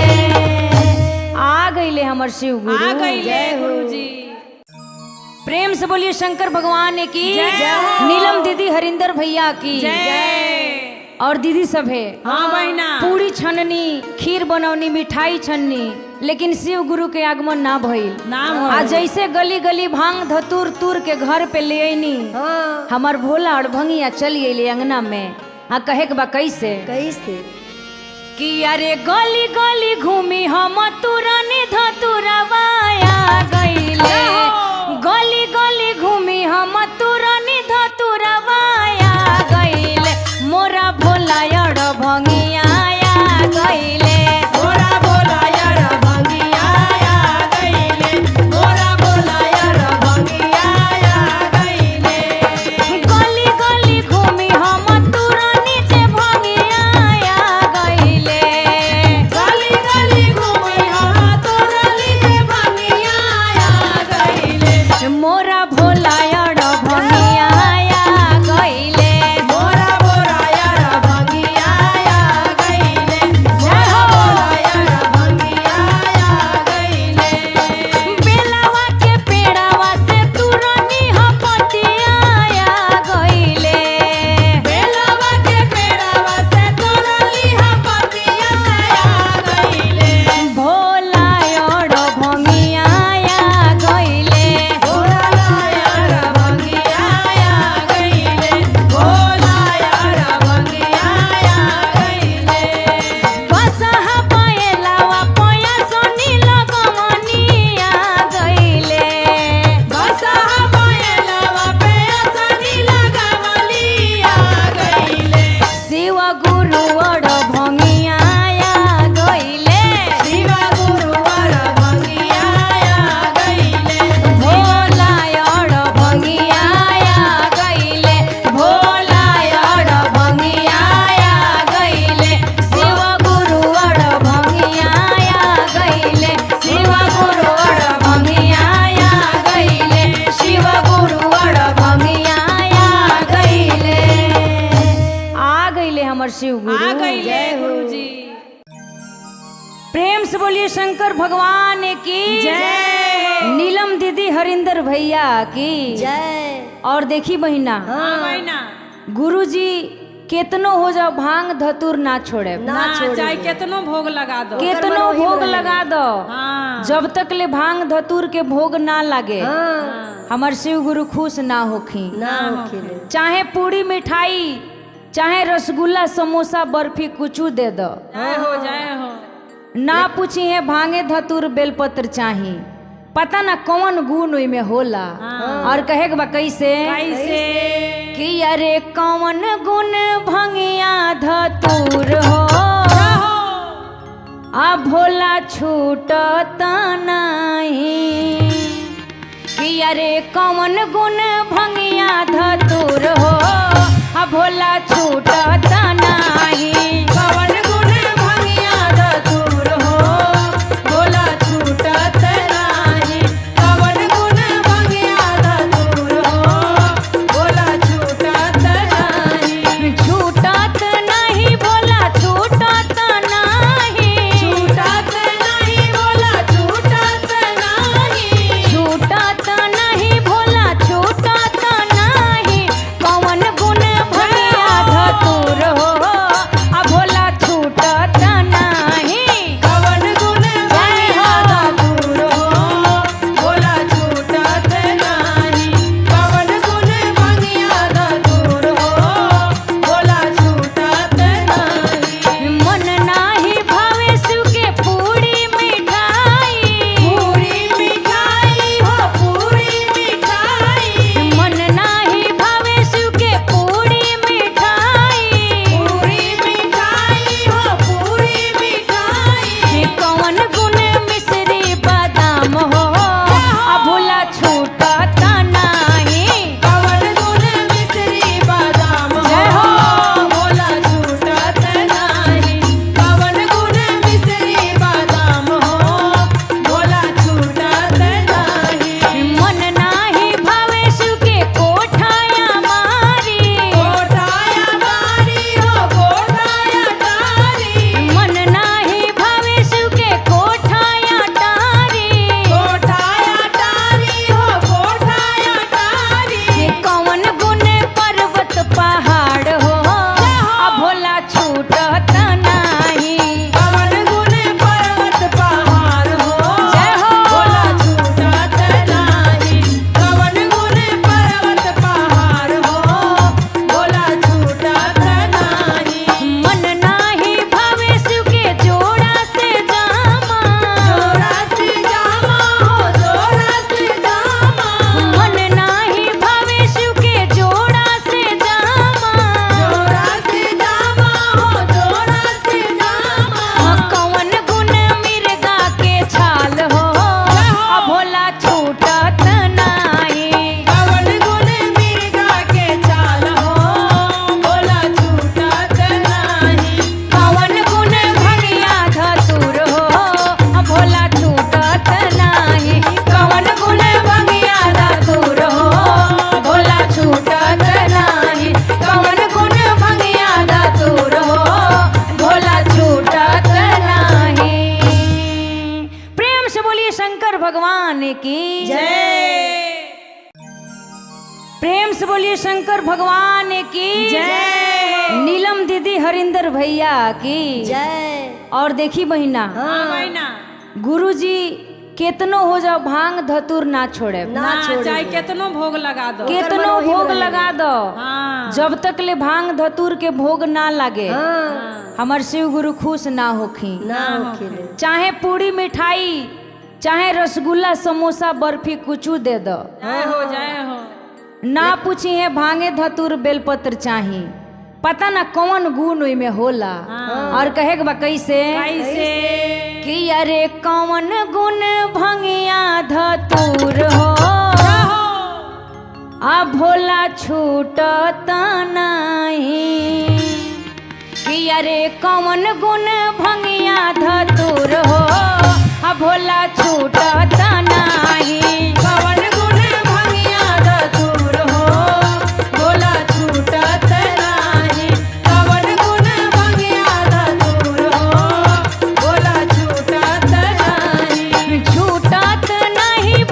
आ गईले हमर शिव गुरु आ गईले गुरुजी। प्रेम से बोलिए शंकर भगवान की जय हो। नीलम दीदी हरिंदर भैया की जय। और दीदी सब है हाँ बहना। पूरी छननी खीर बनौनी मिठाई छननी लेकिन शिव गुरु के आगमन ना भइल। आज जैसे गली गली भांग धतूर तूर के घर पे ले आईनी हमार भोला और भंगिया चली अली अंगना में। हाँ कहे के बा कैसे कि अरे गली गली घूमी हम तुरनी धतुरवाया गईले गली गली घूमी हम तुरनी धतुरवाया गईले मोरा भोला और भंगिया गईले मोरा भोला यार भंगिया गईले मोरा भोला यार भंगिया गईले गली गली घूमी हम तुरनी से भंगिया गईले गली गली घूमी हम तोरली से भंगिया गईले मोरा भोला और भंगिया गईले मोरा भोला यार भंगिया गईले मोरा भोला यार भंगिया गईले बेलवा के पेड़ावा से तुरनी हपटिया गईले बेलवा के पेड़ावा से तोरली हपतिया गईले भोला और भंगिया गईले भोला यार भंगिया गईले भोला यार भंगिया गईले बसहा पायलावा पया सोनी लगमनिया गईले बसा पायलवा पे असनी लगावलिया गईले शिव गुरु और भंगिया गईले शिव गुरुवर भंगिया गईले भोला और भंगिया गईले भोला और भंगिया गईले शिव गुरु और भंगिया गईले शिव गुरु और भंगिया गईले शिव गुरु और भंगिया गईले आ गईले हमर शिव गुरु आ गईले गुरुजी। प्रेम से बोलिए शंकर भगवान की जय हो। नीलम दीदी हरिंदर भैया की जय। और देखी बहिना हाँ बहिना गुरुजी केतनो हो जाओ भांग धतूर ना छोड़े ना चाहे केतनो भोग लगा दो केतनो भोग लगा दो हाँ जब तक ले भांग धतूर के भोग ना लगे हाँ हमार शिव गुरु खुश ना होखी ना होखिले। चाहे पूरी मिठाई चाहे रसगुल्ला समोसा बर्फी कुछ दे दो जय हो ना पूछी है भांगे धतूर बेलपत्र चाही पता ना कौन गुण में होला और कहे के बा कैसे कैसे कि अरे कौन गुण भंगिया धतूर हो आ भोला छूटत नहीं कि अरे कौन गुण भंगिया धतूर हो आ भोला छूटत नहीं कवन गुण भंगिया धतूर हो भोला छूटत नाही। कवन गुण भंगिया धतूर हो भोला छूटत नाही। छूटत नहीं भोला छूटत नहीं छूटत नाही भोला छूटत नाही। छूटत नहीं भोला छूटत नहीं कौन गुण भंगिया धतूर हो आ भोला छूटत नहीं कवन गुण भंगिया धतूर हो भोला छूटत नाही। कवन गुण भंगिया धतूर हो भोला छूटत नाही। मन नाही भावे शिव के पूरी मिठाई पूरी मिठाई हो पूरी मिठाई। मन नाही भावे शिव के पूरी मिठाई पूरी मिठाई हो पूरी मिठाई। कौन गुण मिश्री बादाम हो आ भोला छूटत नहीं कवन गुण मिश्री बादाम जय हो हो। भोला छूटत नाही। कवन गुण मिश्री बादाम हो भोला छूटत नाही। मन नाही भावे शिव के कोठाया मारी कोठाया बारी हो कोठाया टारी। मन नाही भावे शिव के कोठाया टारी कोठाया टारी हो कोठाया टारी। कौन गुण पर्वत पहाड़ हो आ भोला छूटत नहीं कवन गुण पर्वत पहाड़ हो जय हो। भोला छूटत नाही। कवन गुण पर्वत पहाड़ हो भोला छूटत नाही। मन नाही भावे शिव के जोड़ा से जामा जोड़ा से जामा हो जोड़ा से जामा। मन नाही भावे शिव के जोड़ा से जामा जोड़ा से जामा हो जोड़ा से जामा। कौन गुण मिर्गा के छाल हो आ भोला छूटत नहीं कवन गुण मिर्गा के चाल हो भोला छूटत नाही। कौन गुण भंगिया धतूर हो आ भोला छूटत नहीं कौन गुण भंगिया धतूर हो भोला छूटत नहीं कौन गुण भंगिया धतूर हो भोला छूटत नहीं। प्रेम से बोलिए शंकर भगवान की जय। प्रेम से बोलिए शंकर भगवान की जय। नीलम दीदी हरिंदर भैया की जय। और देखी बहिना हाँ बहिना गुरुजी केतनो हो जाओ भांग धतूर ना छोड़े ना छोड़े। चाहे केतनो भोग लगा दो केतनो भोग लगा दो हाँ जब तक ले भांग धतूर के भोग ना लगे हाँ हमार शिव गुरु खुश ना होखी ना होखिले। चाहे पूरी मिठाई चाहे रसगुल्ला समोसा बर्फी कुछ दे दो जय हो ना पूछी है भांगे धतूर बेलपत्र चाही पता ना कौन गुण में होला और कहे के बा कैसे कैसे कि अरे कौन गुण भंगिया धतूर हो आ भोला छूटत नहीं कि अरे कौन गुण भंगिया धतूर हो आ भोला छूटत नहीं कवन गुण भंगिया धतूर हो भोला छूटत नाही। कवन गुण भंगिया धतूर हो भोला छूटत नाही। छूटत नहीं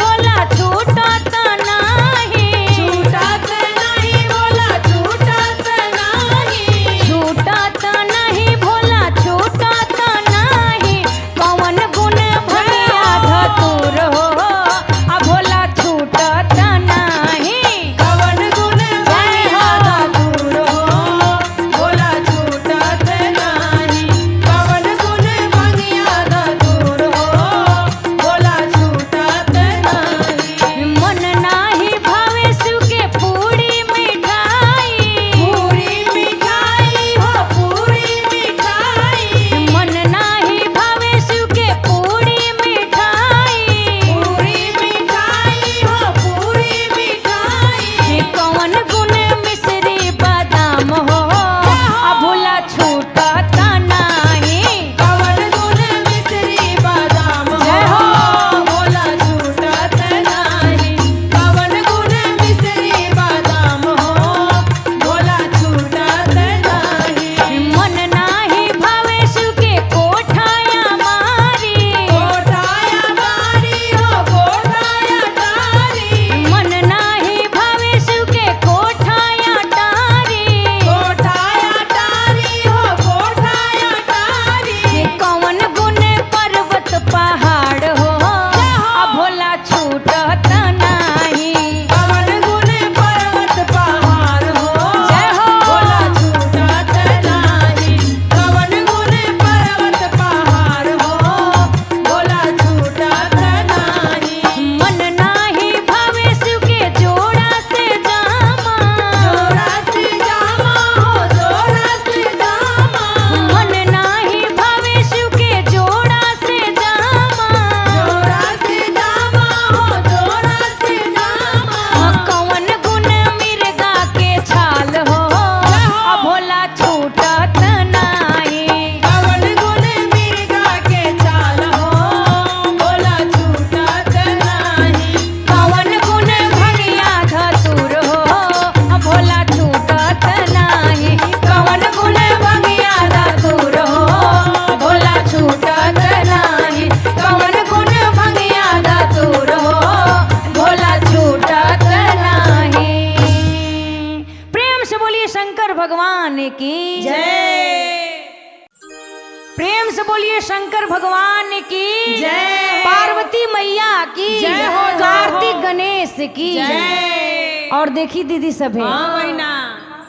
प्रेम से बोलिए शंकर भगवान की जय। पार्वती मैया की जय हो, जय हो। कार्तिक गणेश की जय। और देखी दीदी सभे हाँ बहिना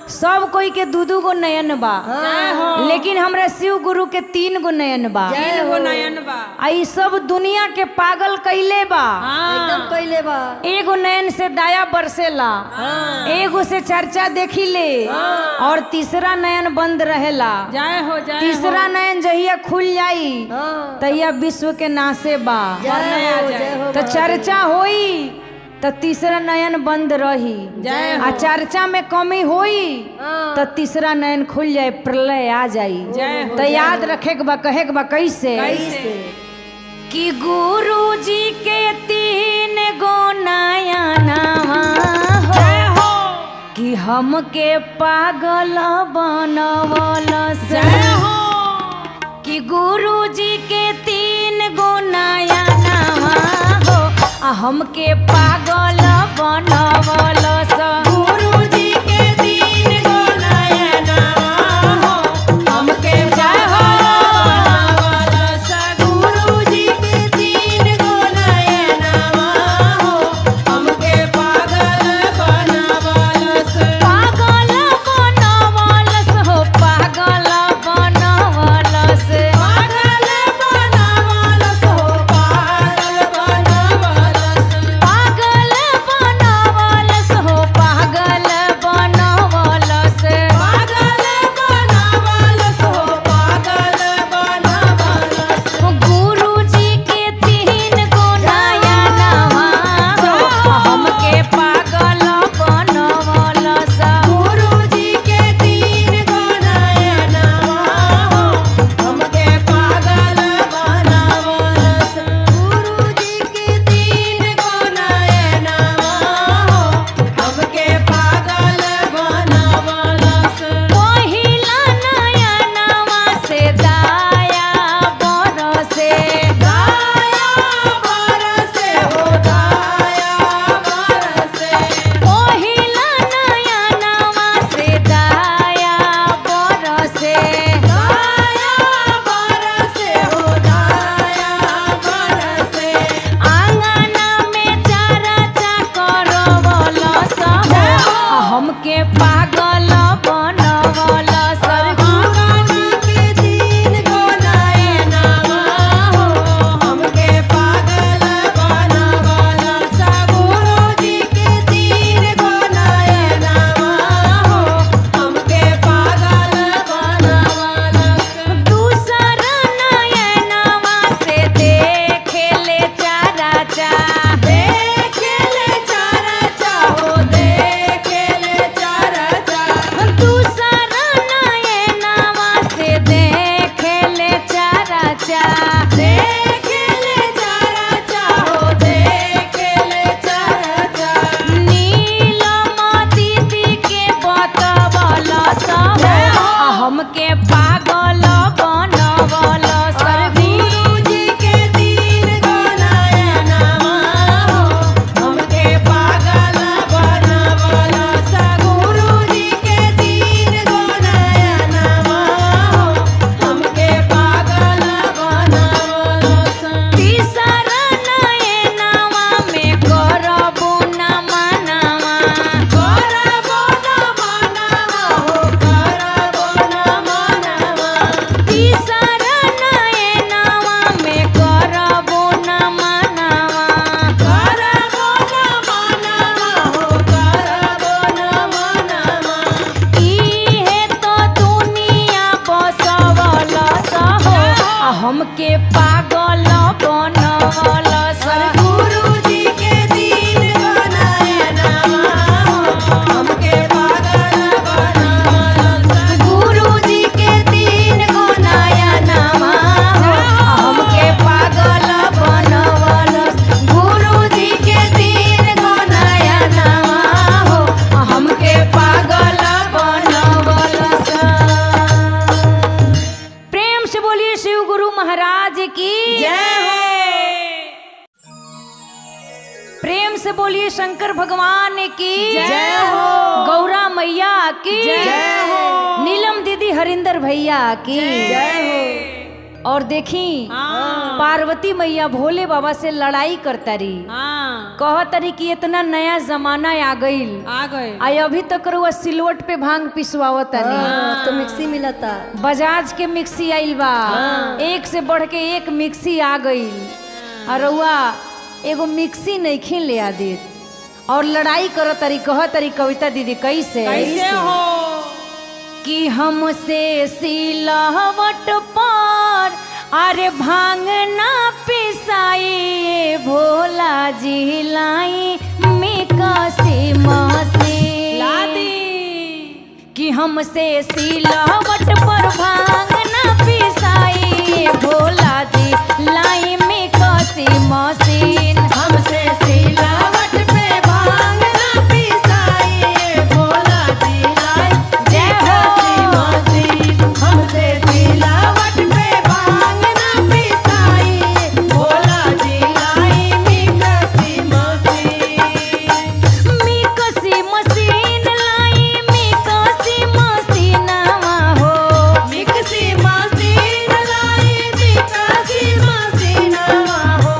सब कोई के दू दू गो नयन बा जय हो। लेकिन हमरा शिव गुरु के 3 गो नयन बा तीन गो नयन बा आ ई सब दुनिया के पागल कैले बा। एकदम हाँ पहले बा एगो नयन से दया बरसेला, एगो से चर्चा देखी ले और तीसरा नयन बंद रहेला। जय हो जय तीसरा नयन जहिया खुल जाई हाँ तहिया विश्व के नासे बा। जय हो जय हो तो चर्चा होई तो तीसरा नयन बंद रही, जय आ चर्चा में कमी होई हाँ। तो तीसरा नयन खुल जाए, प्रलय आ जाई। जय हो, तो याद रखे के बा, कहे के बा कैसे कैसे कि गुरु जी के 3 गो नयनवा जय हो हो कि हमके पागल बनवल जय हो कि गुरु जी के 3 गो नयनवा हो आ हमके पागल बनवल गुरु जी के 3 गो नयनवा हो हमके पागल गुरु जी के 3 गो नयनवा हो हमके पागल बनवलस पागल बनवलस हो पागल बनवलस पागल बनवलस हो पागल बनवलस पागल बनवलस हो पागल बनवलस पागल बनवलस हो पागल बनवलस गुरु जी के 3 गो नयनवा हो हमके पागल बनवलस गुरु जी के 3 गो नयनवा हो हमके पागल बनवलस गुरु जी के 3 गो नयनवा हो हमके पागल बनवलस पहिला नयनवा से दाया बरसे दाया बरसे हो दाया बरसे पहिला नयनवा से दाया बरसे दाया बरसे हो दाया बरसे आंगना में चर्चा करवलस हो हमके पागल बनवलस गुरु जी के 3 गो नयनवा हो हमके पागल बनवलस गुरु जी के 3 गो नयनवा हो हमके पागल बनवलस दूसर नयनवा से देखेले चर्चा देखेले चरचा हो देखेले चरचा दूसर नयनवा से देखेले चर्चा देखेले चरचा हो देखेले चरचा नीलम दीदी के बतवलस हो हमके पागल बनवलस गुरु जी के 3 गो नयनवा हो हमके पागल बनवलस गुरु जी के 3 गो नयनवा हो हमके पागल बनवलस तीसर नयनवा में करबो न मनवा करबो न मनवा हो करबो न मनवा तीसर नयनवा में करबो न मनवा करबो न मनवा हो करबो न मनवा इहे तो दुनिया बसवलस हो हमके पागल बनवलस गुरु जी के 3 गो नयनवा हो हमके पागल बनवलस गुरु जी के 3 गो नयनवा हो हमके पागल बनवलस गुरु जी के 3 गो नयनवा हो हमके पागल बनवलस। प्रेम से बोलिए शिव गुरु महाराज की जय हो प्रेम से बोलिए शंकर भगवान की जय हो गौरा मैया की जय हो नीलम दीदी हरिंदर भैया की जय हो और देखी हाँ पार्वती मैया भोले बाबा से लड़ाई करता रही, हाँ कहत रही कि इतना नया जमाना आ गईल, आ गए आई अभी तक रउआ सिलवट पे भांग पिसवावत नहीं। तो मिक्सी मिलता। बजाज के मिक्सी आइल बा, एक से बढ़ के एक मिक्सी आ गईल, और रउआ एगो मिक्सी नहीं ले आ देत और लड़ाई करो तरी कह तरी कविता दीदी कैसे कैसे हो कि हमसे सिलवट पर अरे भांग ना पिसाई भोला जी लाई मिक्सी मसी लादी कि हमसे सिलवट पर भांग ना पिसाई भोला जी लाई मिक्सी मशीन। हमसे सिलावट पे भांग ना पिसाई भोला जी लाई जय हो। मशीन। हमसे सिलावट पे भांग ना पिसाई भोला जी लाई मिक्सी मशीन। मिक्सी मशीन लाई मिक्सी मशीनवा हो, मिक्सी मशीन लाई मिक्सी मशीनवा हो।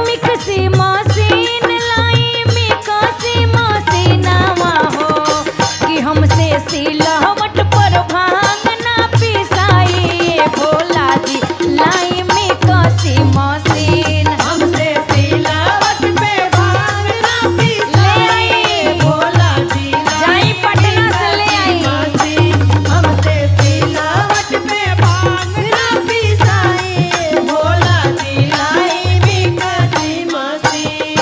मिक्सी मशीन लाई मिक्सी मशीनवा हो कि हमसे सिलवट पर भांग ना पिसाई भोला जी लाई मिक्सी मशीन। हमसे सिलावट पे भांग ना पिसाई भोला जी जाई पटना से ले आई। हमसे सिलावट पे भांग ना पिसाई भोला जी लाई मिक्सी मशीन।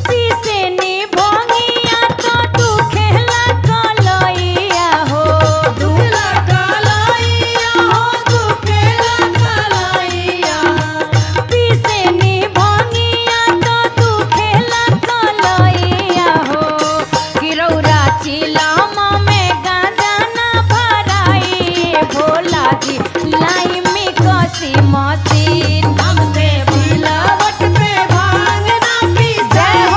पीसे नी भोंगिया तो तू खेला कलैया हो, दुखला कलाइया हो दुखला कलाइया। पीसे नी भोंगिया तो तू खेला कलैया हो कि रौरा चिलम में गांजा ना भराई भोला जी लाई मिक्सी मशीन। हमसे सिलावट पे भांग ना पिसाई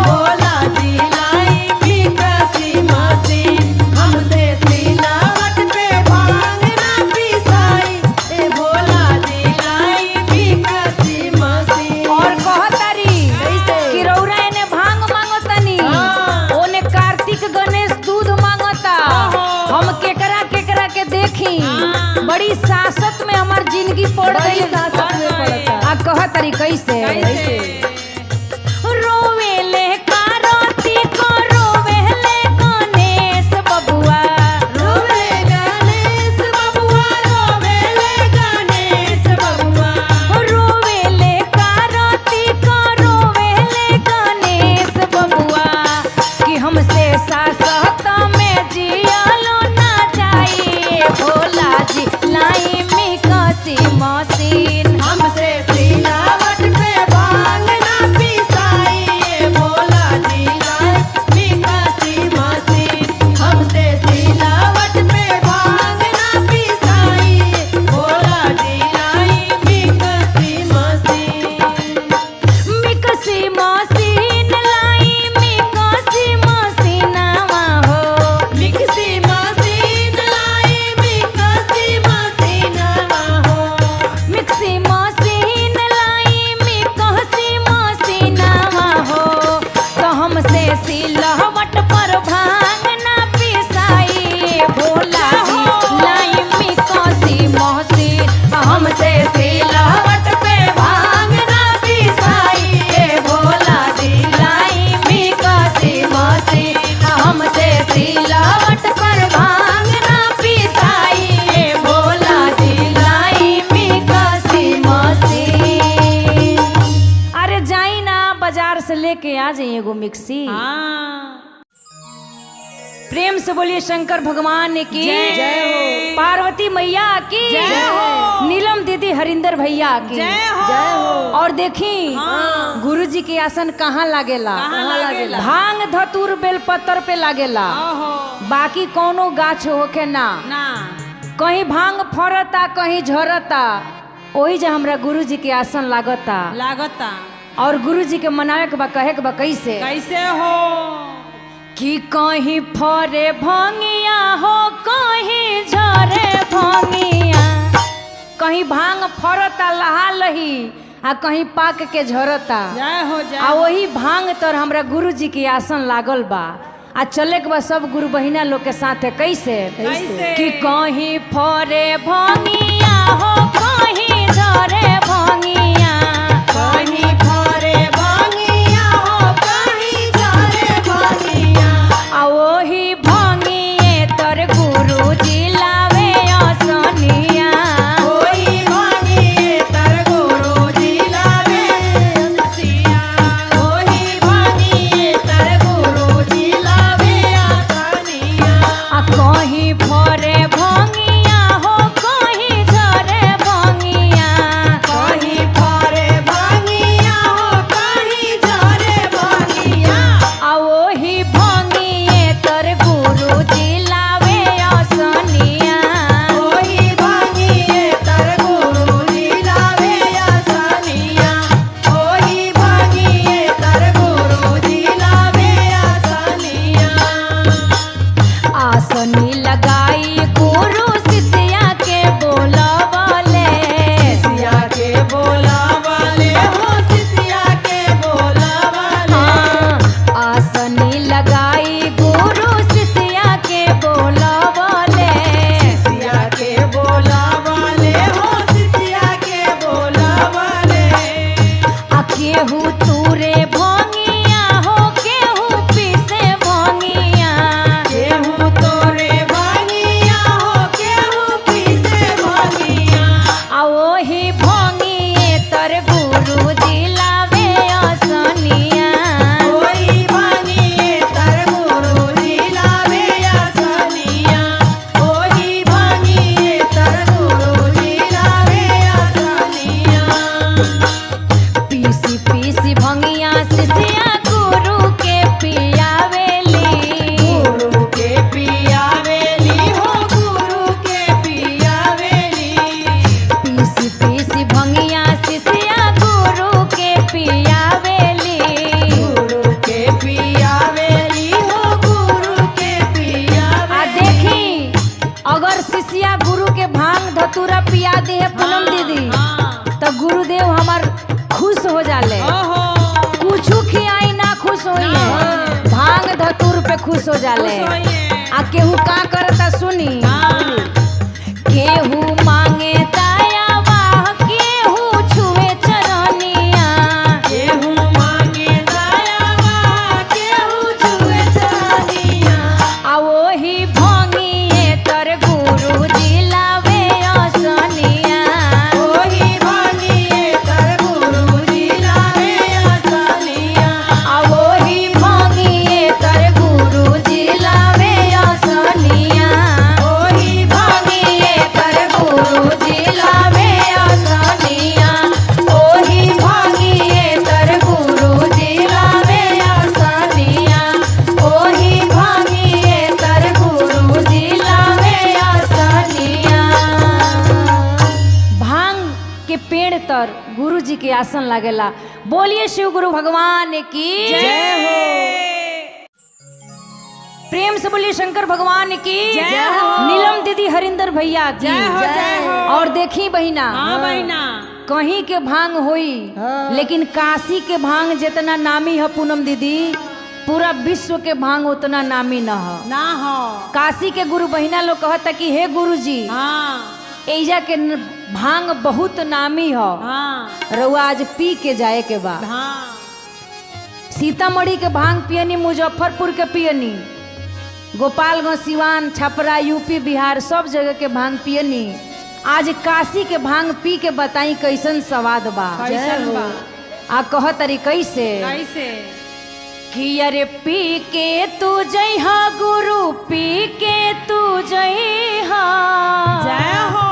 भोला जी लाई मिक्सी मशीन। हमसे सिलावट पे भांग ना पिसाई भोला जी लाई मिक्सी मशीन। और कहतारी कि रौरा एने भांग मांगतनी, ओने कार्तिक गणेश दूध मांगता, हम केकरा केकरा के देखी बड़ी सासत में हमार जिंदगी पड़ गई। सासत में पड़ता। आ कहतारी कैसे कैसे रोवेले कार्तिक को रोवेले गणेश बबुआ, रोवे गणेश बबुआ रोवेले गणेश बबुआ। रोवेले कार्तिक को रोवेले गणेश बबुआ कि हमसे सासत में जियालो ना जाई भोला जी लाई मिक्सी मशीन। हमसे सिलावट पे भांग ना पिसाई भोला जी लाई मिक्सी मशीन। हमसे सिलावट पे भांग ना पिसाई भोला जी लाई मिक्सी मशीन। मिक्सी मशीन लाई मिक्सी मशीनवा हो, मिक्सी मशीन लाई मिक्सी मशीनवा हो। मिक्सी मशीन लाई मिक्सी मशीनवा हो तो हमसे सिलवट पर भांग ना पिसाई भोला जी लाई मिक्सी मशीन। हमसे सिलवट पे भांग ना पिसाई भोला जी लाई मिक्सी मशीन। हमसे सिलवट पर भांग ना पिसाई भोला जी लाई मिक्सी मशीन। अरे जाई ना बाजार से लेके आ जाइए एगो मिक्सी। हाँ प्रेम से बोलिए शंकर भगवान की जय हो। पार्वती मैया की जय हो। नीलम दीदी हरिंदर भैया की जय हो और देखी हाँ। गुरु जी के आसन कहाँ लागेला? कहाँ लागेला? भांग धतूर बेलपत्र पे लागेला, ओहो बाकी कोनो गाछ होके ना। ना कहीं भांग फरता कहीं झरता, वही जे हमरा गुरु जी के आसन लागता। लागता और गुरु जी के मनावे के बा कहे के बा कैसे कैसे हो कि कहीं फरे भंगिया हो कहीं झरे भंगिया, कहीं कहीं भांग फरता लहा लही आ कहीं पाक के झरता जय हो जय आ वही भांग तर हमरा गुरु जी के आसन लागल बा आ चले के बा सब गुरु बहिना लोग के साथ कैसे कैसे? कि कहीं फरे भंगिया हो कहीं झरे भंगिया कहीं फरे भांगिया हो कहीं झरे भांगिया आ वही भंगिए तर गुरु जी लावे असनिया कोई भांगिए तर गुरु जी लावे सिया कोई भांगिए तर गुरु जी लावे आसनिया आ कहीं फरे भंगिया हो कहीं झरे भंगिया कहीं फरे भांगिया हो कहीं झरे भांगिया आ वही भंगिए तर गुरु जी लावे असनिया कोई भांगिए तर गुरु जी लावे आसनिया कोई भांगिए तर गुरु जी लावे आसनिया आसनी लगाई गुरु शिष्या के बोलवले सिया के बोला वाले हो सिया के बोला वाले हाँ, आसनी लगाई गुरु शिष्या के बोलवले सिया के बोला वाले हो सिया के बोला वाले आ केहू तूरे भंगिया हो केहू पीसे भंगिया केहू तोरे भांगिया हो केहू पीसे भांगिया आ वही भंगिए तर गुरु जी लावे असनिया कोई भांगिए तर गुरु जी लावे आसनिया कोई भांगिए तर गुरु जी लावे आसनिया पीसी पीसी भंगिया शिष्या गुरु के पियावेली गुरु के पियावेली हो गुरु के पियावेली पीसी पीसी भंगिया शिष्या गुरु के पियावेली गुरु के पियावेली हो गुरु के आ पियावेली देखी अगर शिष्या गुरु के भांग धतूरा पिया दे है पूनम दीदी तो गुरुदेव हमार खुश हो जाले ओहो कुछू खियाई ना खुश होई है भांग धतूर पे खुश हो जाले खुश होइए। आ केहू का करता सुनी केहू मांगे दया वाह केहू छुए चरनिया केहू मांगे दया वा केहू छुए चरनिया आ वही भंगिए तर गुरु जी लावे असनिया कोई भांगिए तर गुरु जी लावे आसनिया आ वही भंगिए तर गुरु जी लावे असनिया कोई भंगिए तर गुरु जी लावे असनिया ओही भंगिए तर गुरु जी लावे असनिया ओही भंगिए तर गुरु जी लावे असनिया भांग के पेड़ तर गुरु जी के आसन लागेला बोलिए शिव गुरु भगवान की जय हो प्रेम से बोलिए शंकर भगवान की जय हो। नीलम दीदी हरिंदर भैया की जय हो जय हो और देखी बहिना हाँ बहिना कहीं के भांग होई लेकिन काशी के भांग जितना नामी है पूनम दीदी पूरा विश्व के भांग उतना नामी न है ना हो काशी के गुरु बहिना लोग कहता कि हे गुरु जी हाँ एजा के भांग बहुत नामी है हाँ रउआ आज पी के जाए के बा हाँ सीतामढ़ी के भांग पियनी मुजफ्फरपुर के पियनी गोपालगंज सिवान छपरा यूपी बिहार सब जगह के भांग पियनी आज काशी के भांग पी के बताई कैसन स्वाद बा कैसन बा आ कह तरी कैसे कैसे कि अरे पी के तू जइहा गुरु पी के तू जइहा जय हो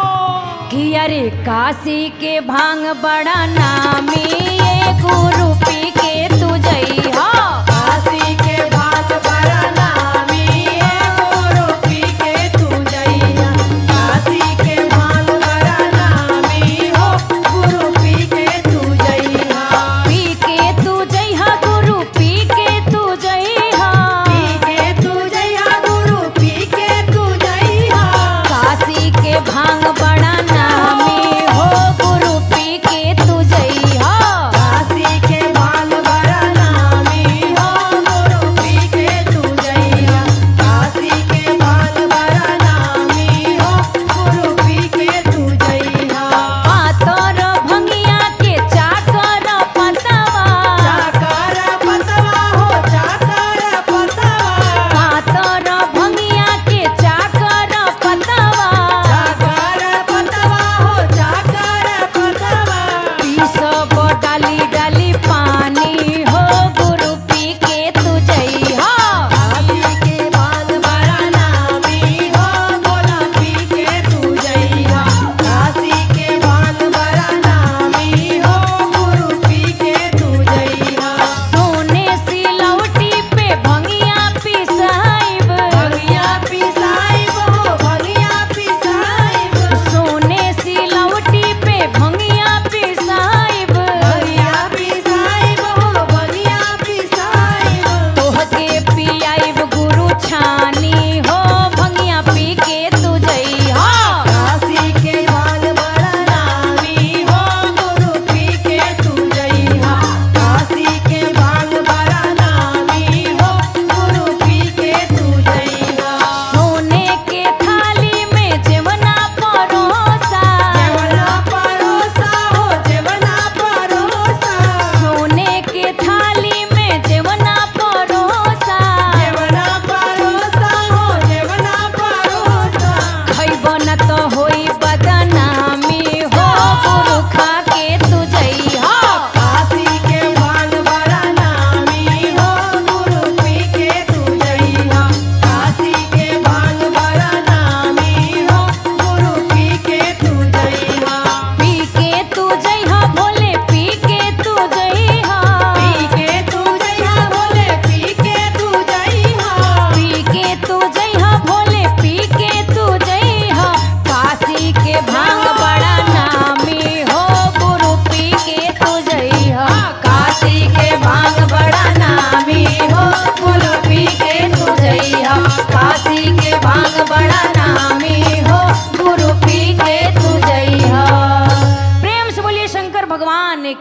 कि अरे काशी के भांग बड़ा नामी ये गुरु पी के तू जइहा काशी के भांग बड़ा नामी है गुरु पी के तू जइया काशी के भांग बड़ा नामी हो गुरु पी के तू जइया पी के तू जइहा गुरु पी के तू जइहा पी के तू जइया गुरु पी के तू जइया काशी के भांग बड़ा नामी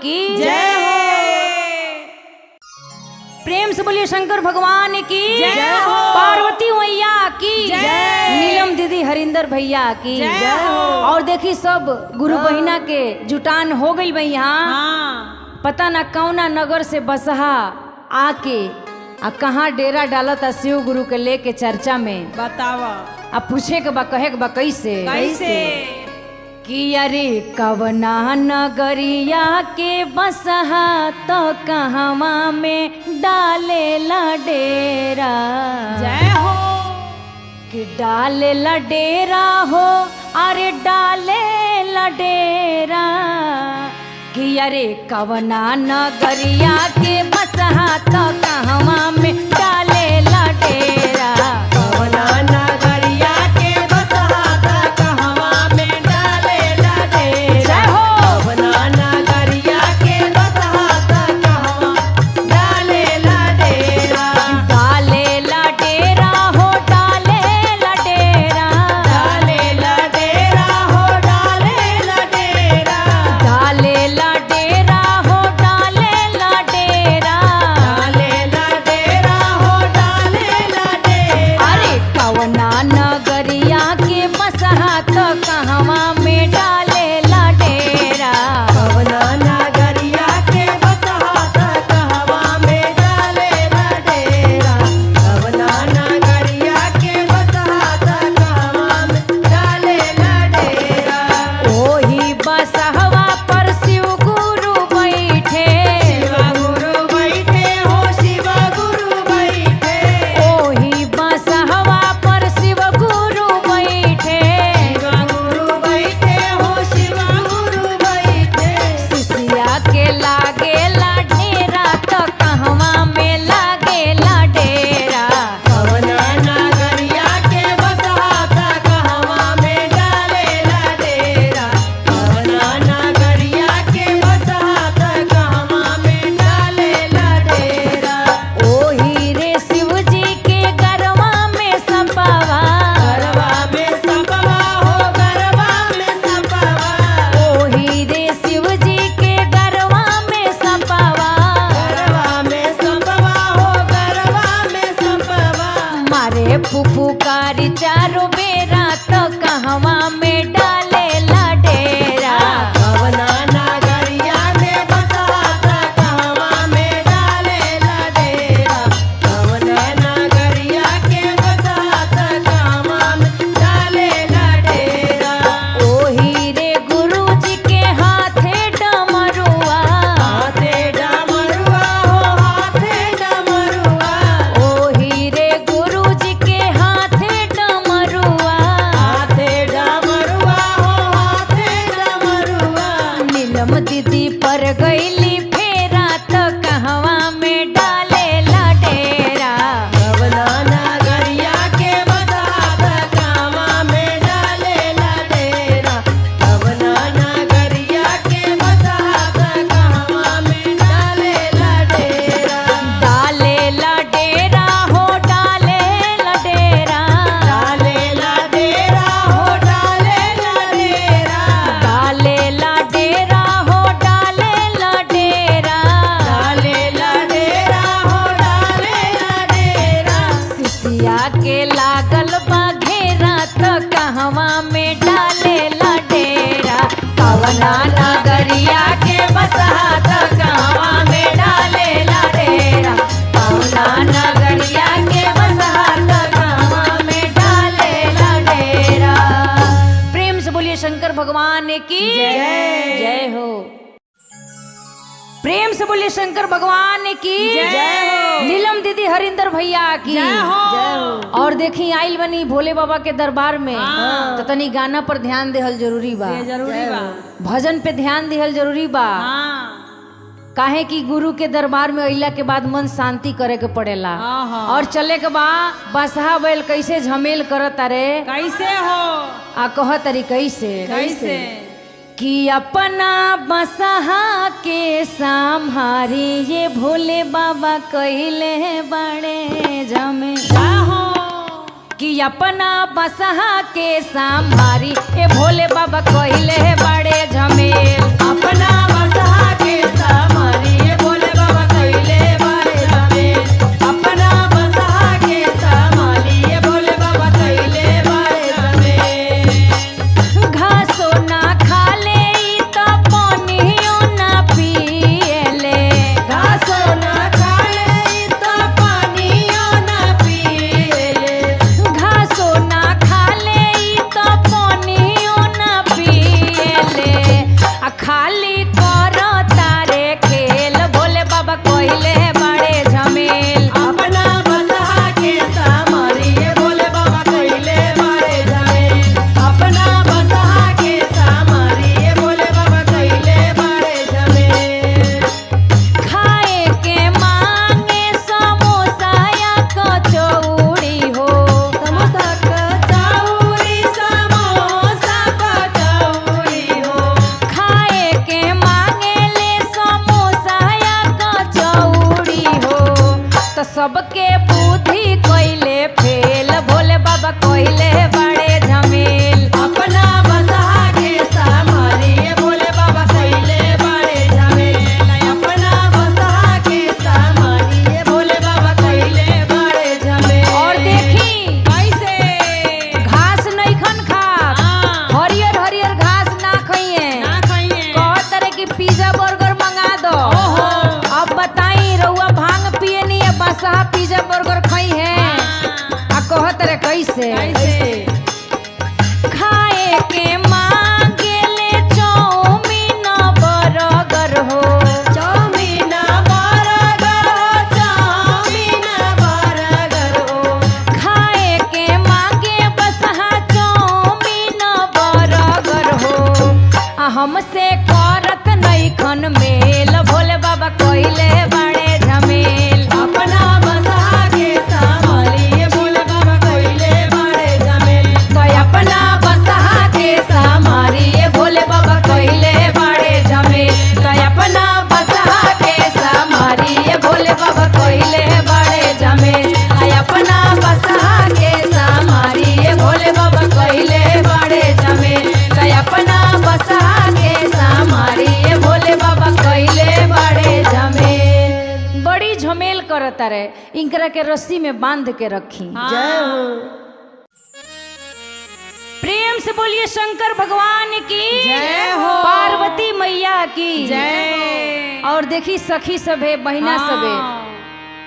की जय हो। प्रेम से बोलिए शंकर भगवान की जय हो। पार्वती मैया की जय। नीलम दीदी हरिंदर भैया की जय हो। और देखी सब गुरु बहिना के जुटान हो गई भाई यहाँ। हाँ पता ना कौना नगर से बसहा आके आ कहाँ डेरा डालता शिव गुरु के लेके चर्चा में। बतावा अब पूछे के बा कहे के बा कैसे कैसे कि अरे कवना नगरिया के बसहा तो कहवा में डाले ला डेरा। जय हो। कि डाले ला डेरा हो अरे डाले ला डेरा कि अरे कवना नगरिया के बसहा तो कहवा में डाले ला डेरा। कवना नगरिया के बसहा त कहवा में डालेला डेरा। जय हो। कवना नगरिया के बसहा त कहवा डालेला डेरा। डाले ला डेरा हो डाले ला डेरा। डालेला डेरा हो डालेला डेरा। डाले ला डेरा हो डाले ला डेरा। डालेला डेरा हो डालेला डेरा। अरे कवना नगरिया के बसहा तो कहवा में डाले ला डेरा। कवना नगरिया के बसहा त कहवा में डालेला डेरा। कवना नगरिया के बसहा त कहवा में डालेला डेरा। ओही बसहवा पर शिव गुरु बैठे। शिव गुरु बैठे हो शिव गुरु बैठे। ओही बसहवा पर शिव गुरु बैठे। शिव गुरु बैठे हो शिव गुरु बैठे। सिसिया के लागे ला डेरा तो कहवा में लागे ला डेरा। कवना नगरिया के बसहा त कहवा में डालेला डेरा। कवना नगरिया के बसहा त कहवा में डालेला डेरा। ओही रे शिव जी के गरवा में सपावा। गरबा में सपवा हो गरबा में सपवा। ओही रे शिव जी के गरवा में सपावा। गरबा में सपवा हो गरबा में सपवा। मारे फुफुकारी चारों बेरा तो कहवा में डाले ला डेरा। कवना नगरिया के बसहा त कहवा में डालेला डेरा। कवना नगरिया के बसहा त कहवा में डालेला डेरा। ओही रे गुरु जी के हाथे डमरुआ। हाथे डमरुआ हो हाथे डमरुआ। ओही रे गुरु जी के हाथे डमरुआ। हाथे डमरुआ हो हाथे डमरुआ। नीलम दीदी पर गईली फेरा तो कहवा में डाले ला डेरा। कवना नगरिया के बसहा त कहवा में डालेला डेरा। कवना नगरिया के बसहा त कहवा में डालेला डेरा। डाले ला डेरा हो डाले ला डेरा। डालेला डेरा हो डालेला डेरा। डाले ला डेरा हो डाले ला डेरा। डालेला डेरा हो डालेला डेरा। सिसिया के लागल बा घेरा तो कहवा में डाले ला डेरा। कवना नगरिया के बसहा तो कहवा में डाले ला डेरा। कवना नगरिया के बसहा तो कहवा में डाले ला डेरा। प्रेम से बोलिए शंकर भगवान की जय हो। प्रेम से बोलिए शंकर भगवान की जय हो। नीलम दीदी हरिंदर भैया की जय हो। और देखी आइल बनी भोले बाबा के दरबार में हाँ। तो तनी गाना पर ध्यान देहल जरूरी बा। ये जरूरी बा। भजन पे ध्यान देहल जरूरी बा। हाँ काहे कि गुरु के दरबार में अइला के बाद मन शांति करे के पड़ेला। हाँ, हाँ। और चले के बा बसहा बैल कैसे झमेल करत अरे कैसे हो आ कह तरी कैसे कैसे कि अपना बसहा के संहारी ये भोले बाबा कहले बड़े झमे। हो कि अपना बसहा के संहारी ये भोले बाबा कहले बड़े झमेल। अपना बसहा के कैसे कैसे खाए के मांगेले चौमीन बर्गर हो चाउमीन बर्गर हो, चाउमीन बर्गर हो। खाए के मांगे बसहा चौमीन बर्गर हो आ हमसे करत नइखन मेल भोले बाबा कोइले बड़े झमेल अपना बसहा के संभालिए भोले बाबा कोइले बड़े झमेल। तो अपना बसहा के सामारिए भोले बाबा कोइले बड़े झमेल तो अपना बसहा के सामारिए भोले बाबा कोइले बड़े झमेल अपना बसहा के सामारिए भोले बाबा कोइले बड़े झमेल अपना बसहा के सामारिए भोले बाबा कोइले बड़े झमेल बड़ी झमेल करता रे इनकरा के रस्सी में बांध के रखी जय हो। प्रेम से बोलिए शंकर भगवान की जय हो। पार्वती मैया की जय और देखी सखी सभे बहिना सभे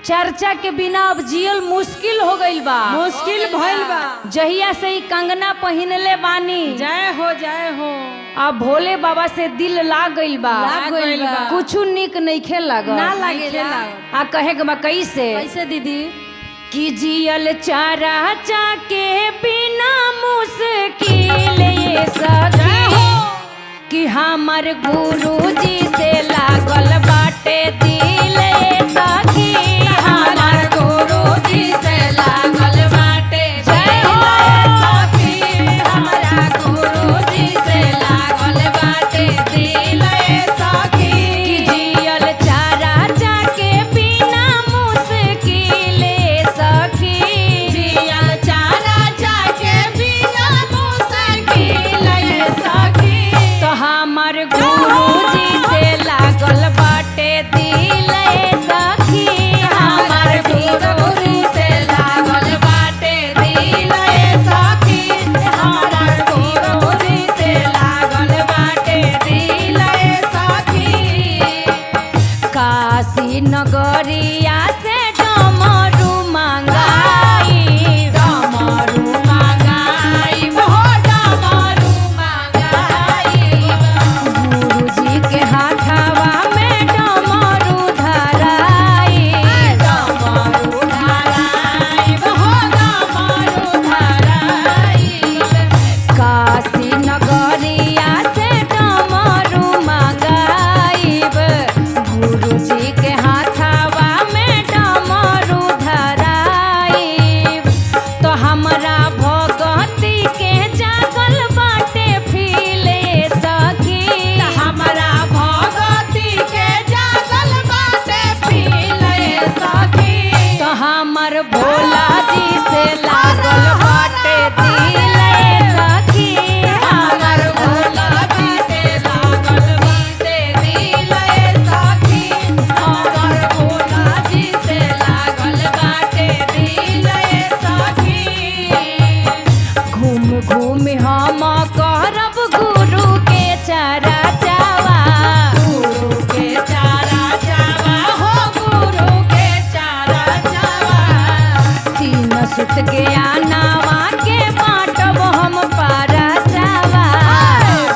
चर्चा के बिना अब जियल मुश्किल हो गइल बा मुश्किल भइल बा। जहिया से ही कंगना पहिनले बानी जय हो जय हो। अब भोले बाबा से दिल लाग गइल बा लाग गइल बा। कुछु निक नइखे लागल ना लागेला। आ कहे के बा कैसे कैसे दीदी कि जियल चारा चाके बिना मुश्किल ये सखी कि हमर गुरुजी से लागल बाटे दिल ये सखी हमर गुरुजी से लागल बाटे दिल ये सखी हमरा गुरुजी से लागल बाटे दिल ये सखी कि जियल चारा चाके बिना मुश्किल ये सखी जियल चारा चाके बिना मुश्किल ये सखी तो हमर गुरुजी से लागल बाटे दिल ये सखी हमर गुरुजी से लागल बाटे दिल ये सखी हमर गुरुजी से लागल बाटे दिल ये सखी काशी नगरिया से डमरू मंगाई डमरू मंगाई हो डमरू मंगाई गुरुजी के हाथवा में डमरू धराई डमरू धराई हो डमरू धराई काशी नगरिया से डमरू मंगाइब गुरुजी के हाथवा में डमरू धराइब तो हमरा भगती के जागल बाटे फीले सखी हमरा भगती के जागल बाटे फीले सखी तो हमर भोला जी से लागल बाटे दिल सखी हमर भोला जी से लागल बाटे दिल सखी हमर भोला जी से लागल बाटे दिल सखी घूम घूम हम करब गुरु के चारा चावा गुरु के चारा चावा हो गुरु के चारा चावा तीन सुत के आनावा के बाटब हम पारा चावा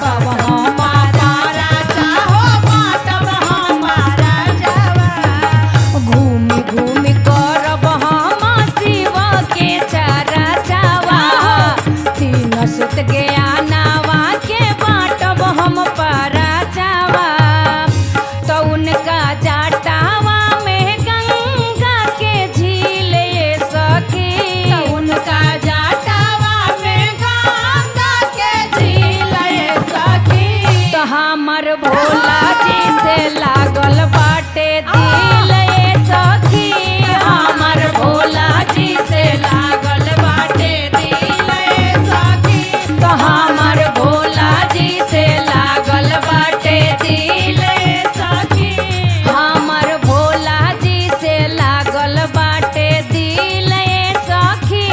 बाबा हम पारा चाहो बाटब हम पारा चावा घूमी घूमी करब हम शिव के चारा चावा तीन सुत के आनावा के बाटब हम पारा चावा तो उनका जाटावा में गंगा के झील ये सखी तो उनका जाटावा में गंगा के झील ये सखी तो हमर भोला जी से लागल बाटे दिल ये सखी हमर भोला जी से लागल बाटे दिल ये सखी तो हमर भोला जी से लागल बाटे दिल ये सखी हमर भोला जी से लागल बाटे दिल ये सखी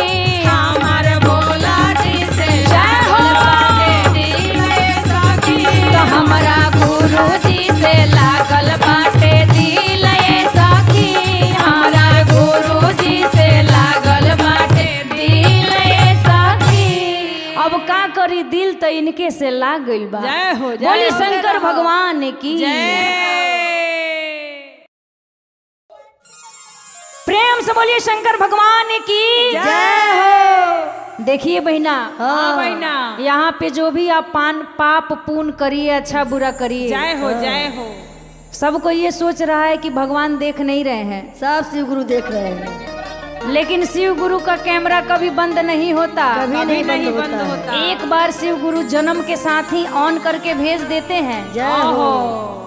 हमर भोला जी से लागल बाटे दिल ये सखी तो हमरा गुरु जी से लागल बाटे दिल इनके से लाग गइल बा। जय हो, जय बोली हो, शंकर जय हो। भगवान की जय। प्रेम से बोलिए शंकर भगवान की जय हो। देखिए बहिना, हाँ बहिना। यहाँ पे जो भी आप पाप पुण्य करिए, अच्छा बुरा करिए, जय हो, जय हो। सबको ये सोच रहा है कि भगवान देख नहीं रहे हैं, सब शिव गुरु देख रहे हैं, लेकिन शिव गुरु का कैमरा कभी बंद नहीं होता। कभी नहीं बंद बंद होता। होता। एक बार शिव गुरु जन्म के साथ ही ऑन करके भेज देते हैं, जय हो।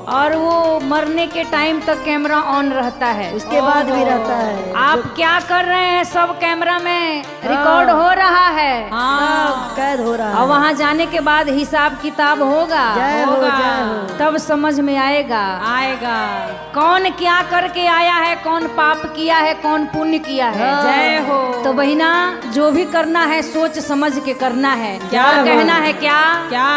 और वो मरने के टाइम तक कैमरा ऑन रहता है। उसके बाद भी रहता है। आप क्या कर रहे हैं, सब कैमरा में रिकॉर्ड हो रहा है, सब कैद हो रहा और है। वहाँ जाने के बाद हिसाब किताब होगा, जय हो, जय हो। तब समझ में आएगा आएगा। कौन क्या करके आया है, कौन पाप किया है, कौन पुण्य किया है। जय हो। तो बहिना, जो भी करना है सोच समझ के करना है। क्या और हो? कहना है क्या क्या?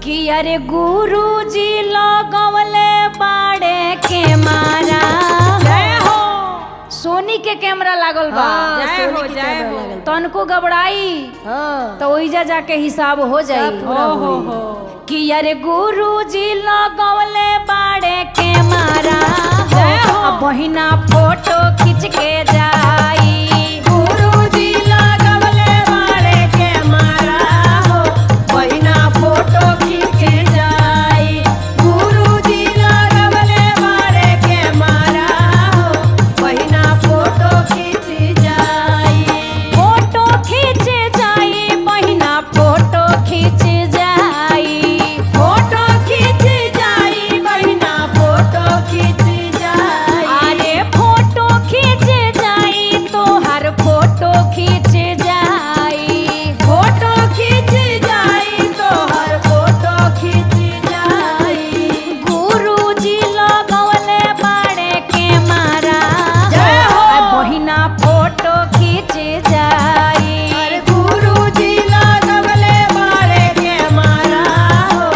कि अरे गुरु जी लगवले बाड़े के मारा। जय हो। सोनी के कैमरा लागल बा। हाँ, जय सोनी हो, की जय कैमरा हो। लागल। तनको घबराई हाँ, तो ओइजा जाके हिसाब हो जाई। सब पूरा ओ हो हुई। हो। कि अरे गुरु जी लगवले बाड़े के मारा। जय हो। अब बहिना फोटो खींच के जाई। गुरुजी लगवले बाड़े के मारा हो, बहिना फोटो खींचे जाई। गुरुजी लगवले बाड़े के मारा हो, बहिना फोटो खींची जाई। फोटो खींच जाई, बहिना फोटो खींच जाई। फोटो खींची जाई, बहिना फोटो खींची जाई। अरे फोटो खींच जाई, तोहर फोटो खींच जाई। फोटो खींची जाई, तोहर फोटो खींची जाई। गुरुजी लगवले बाड़े के मारा। जय हो। आ बहिना फोटो खींच जाई। अरे गुरुजी लगवले बाड़े के मारा हो,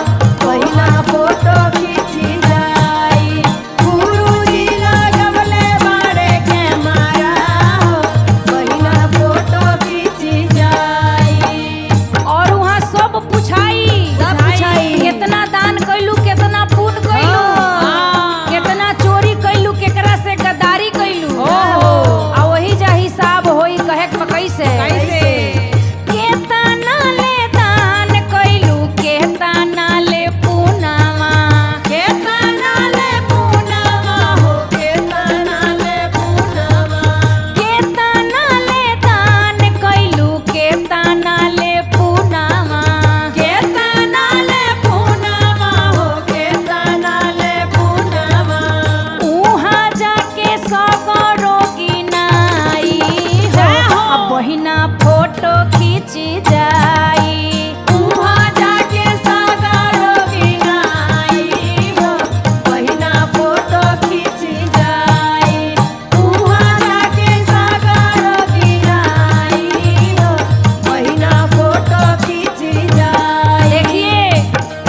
बहिना फोटो खींची जाई। गुरुजी लगवले बाड़े के मारा हो, बहिना फोटो खींची जाई। और वहाँ सब पूछाई, सब पूछाई। कितना दान कैलू, कितना पुण्य कैलू, हाँ। कितना चोरी कैलू, केकरा से गद्दारी कैलू। आ वही जा हिसाब होई, कहे के कैसे कैसे? केतना ले दान कैलू, केतना ले पुनामा। केतना ले पूनवा हो, केतना ले पूनवा। केतना ले दान कैलू, केतना ले पुनामा। केतना ले पूनवा हो, केतना ले पूनवा। उहाँ जाके सगरो गिनाई हो। जय हो। अब बहिना फोटो खींच जाई। उहाँ जाके सागरो गिनाई हो, बहिना फोटो खींची जाई। उहाँ जाके सागरो गिनाई हो, बहिना फोटो खींची जाई। देखिए,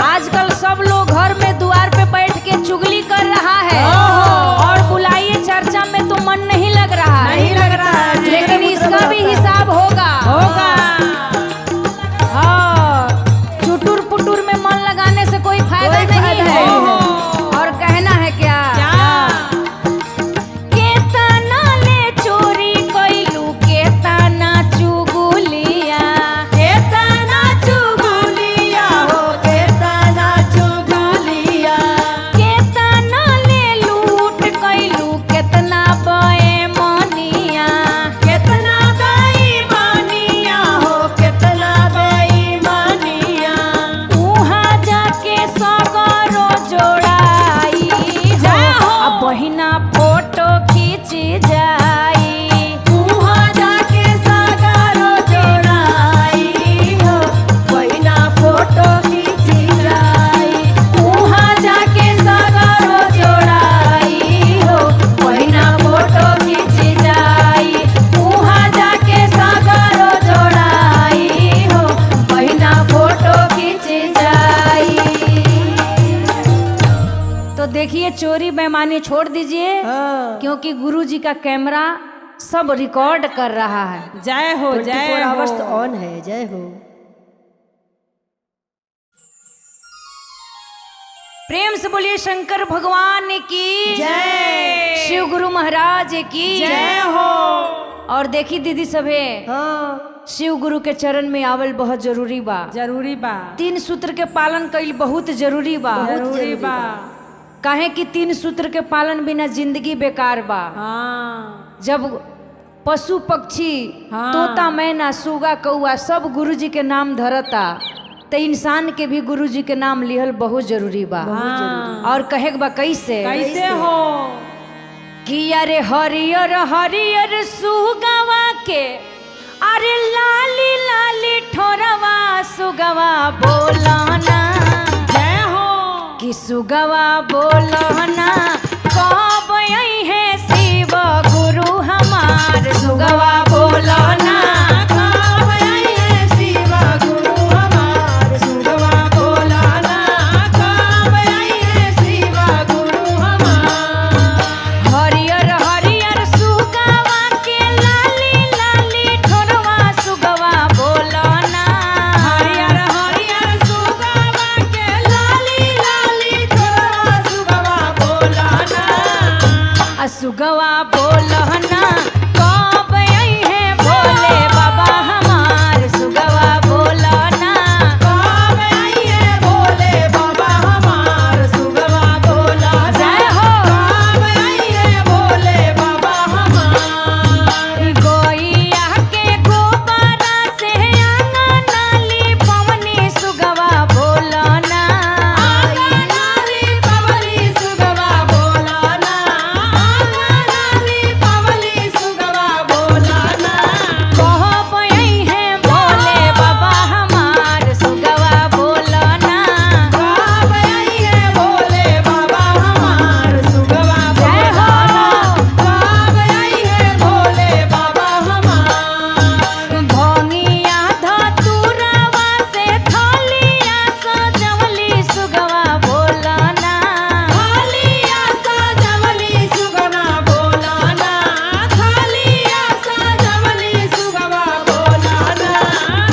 आजकल सब लोग घर में द्वार पे बैठ के चुगली कर रहा है, ओहो। और बुलाइए चर्चा में तो मन नहीं लग रहा है। नहीं लग रहा है। लेकिन इसका भी हिसाब होगा। हाँ, चुटुर पुटुर में मन लगाने से कोई फायदा कोई नहीं फायदा है। नहीं है। और कहना है क्या केतना ले चोरी कैलू, केतना चुगलिया। केतना चुगलिया हो, केतना चुगलिया। केतना ले लूट कैलू, केतना बेईमानिया। केतना बेईमानिया हो, केतना बेईमानिया। उहाँ जाके सगरो जोड़ाई। जय हो। अब बहिना फोटो खींच जाई। उहाँ जाके सागरो जोड़ाई हो, बहिना फोटो खींची जाई। उहाँ जाके सागरो जोड़ाई हो, बहिना फोटो खींची जाई। उहाँ जाके सागरो जोड़ाई हो, बहिना फोटो खींची जाई। तो देखिए, चोरी बेईमानी छोड़ दीजिए, क्योंकि गुरुजी का कैमरा सब रिकॉर्ड कर रहा है। जय हो, जय 24 हो। आवर्स ऑन है। जय हो। प्रेम से बोलिए शंकर भगवान की जय। शिव गुरु महाराज की जय हो। और देखी दीदी सभे, हाँ शिव गुरु के चरण में आवल बहुत जरूरी बा। जरूरी बा। 3 सूत्र के पालन कईल बहुत जरूरी बा। जरूरी बा। काहे कि 3 सूत्र के पालन बिना जिंदगी बेकार बा। हाँ जब पशु पक्षी हाँ। तोता मैना सुगा कौआ सब गुरुजी के नाम धरता, तो इंसान के भी गुरुजी के नाम लिहल बहुत जरूरी बा। हाँ। और कहे के बा कैसे कैसे हो? कि अरे हरियर हरियर सुगवा के, अरे लाली लाली ठोरवा सुगवा बोलना। जय हो। कि सुगवा बोलना कब आई है शिव गुरु हमार। सुगवा बोलना कब आई है शिव गुरु हमार। सुगवा बोलना कब आई है शिव गुरु हमार। हरियर हरियर सुगवा के लाली लाली ठोरवा सुगवा बोलना। हरियर हरियर सुगवा के लाली लाली ठोरवा सुगवा बोलना। सुगवा बोलना कब आई है भोले बाबा हमार। सुगवा बोलना कब आई है भोले बाबा हमार। सुगवा बोलना जय हो। कब आई है भोले बाबा हमार। गोइया के गोबरा से आंगनाली पवनी सुगवा बोलना। आंगनाली पवनी सुगवा बोलना। आंगनाली पवनी सुगवा बोलना। कब आई है भोले बाबा हमार। सुगवा बोलना कब आई है भोले बाबा हमार। सुगवा जय हो। बोलना कब आई है भोले बाबा हमार। भोंगिया धतुरवा से थलिया सजवली सुगवा बोलना। थालिया सजवली सुगवा बोलना। थालिया सजवली सुगवा बोलना।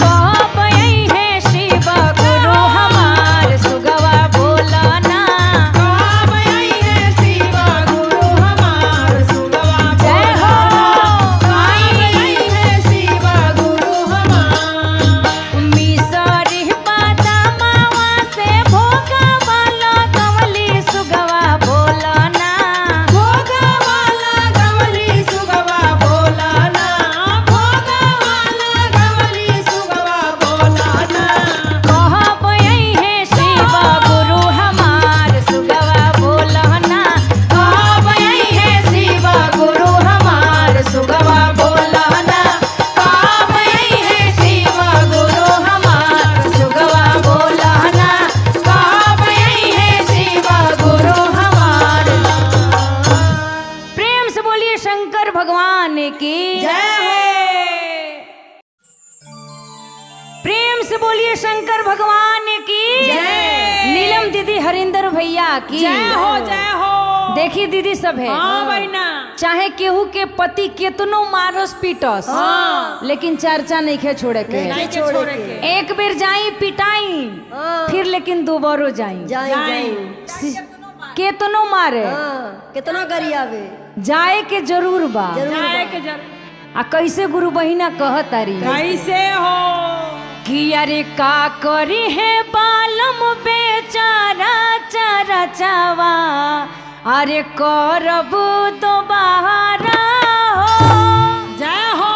कब आई है शिव गुरु हमार। सुगवा बोलना कब आई है शिव गुरु हमार। सुगवा जय हो। कब आई है शिव गुरु हमार। मिसरी बादामवा से भोगवा लगवली सुगवा बोलना। भोगवाला गवली सुगवा बोलना। भोगवाला गवली सुगवा बोलना। कब आई है शिव गुरु हमार। सुगवा बोलना कब आई है शिव गुरु हमार। सुगवा बोलना कब आई है शिव गुरु हमार। सुगवा बोलना कब आई है शिव गुरु हमार। प्रेम से बोलिए शंकर भगवान की जय हो। प्रेम से बोलिए शंकर भगवान की जय। नीलम दीदी हरिंदर भैया की जय हो। जय हो। देखी दीदी सब है, हाँ बहना। चाहे केहू के पति केतनो मारस पीटस, हाँ। लेकिन चर्चा नहीं खे छोड़े के। नहीं के छोड़े के। एक बेर जाई पिटाई, फिर लेकिन दोबारो जाई। जाई। केतनो मारे कितना गरियावे जाए के जरूर बा। जाए के जरूर। आ कैसे गुरु बहिना कहतारी कैसे हो? कि अरे का करी है बालम बेचारा चारा चावा, अरे करब दोबारा हो। जय हो।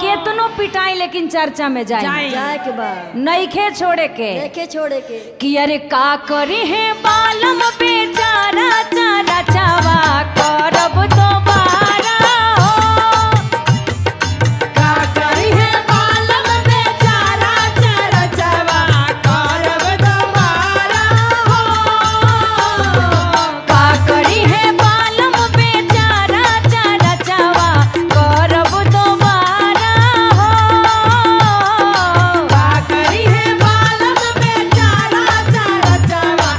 केतनो पिटाई लेकिन चर्चा में जाए जाए के बाद नईखे छोड़े के। देखे छोड़े के कि अरे का करी है बालम बेचारा चारा चावा, करब दोबारा हो। का करी है बालम बेचारा चरा चवा, करब दोबारा हो। का करी है बालम बेचारा चारा चावा, करब दोबारा हो। का करी है बालम बेचारा चरा चवा,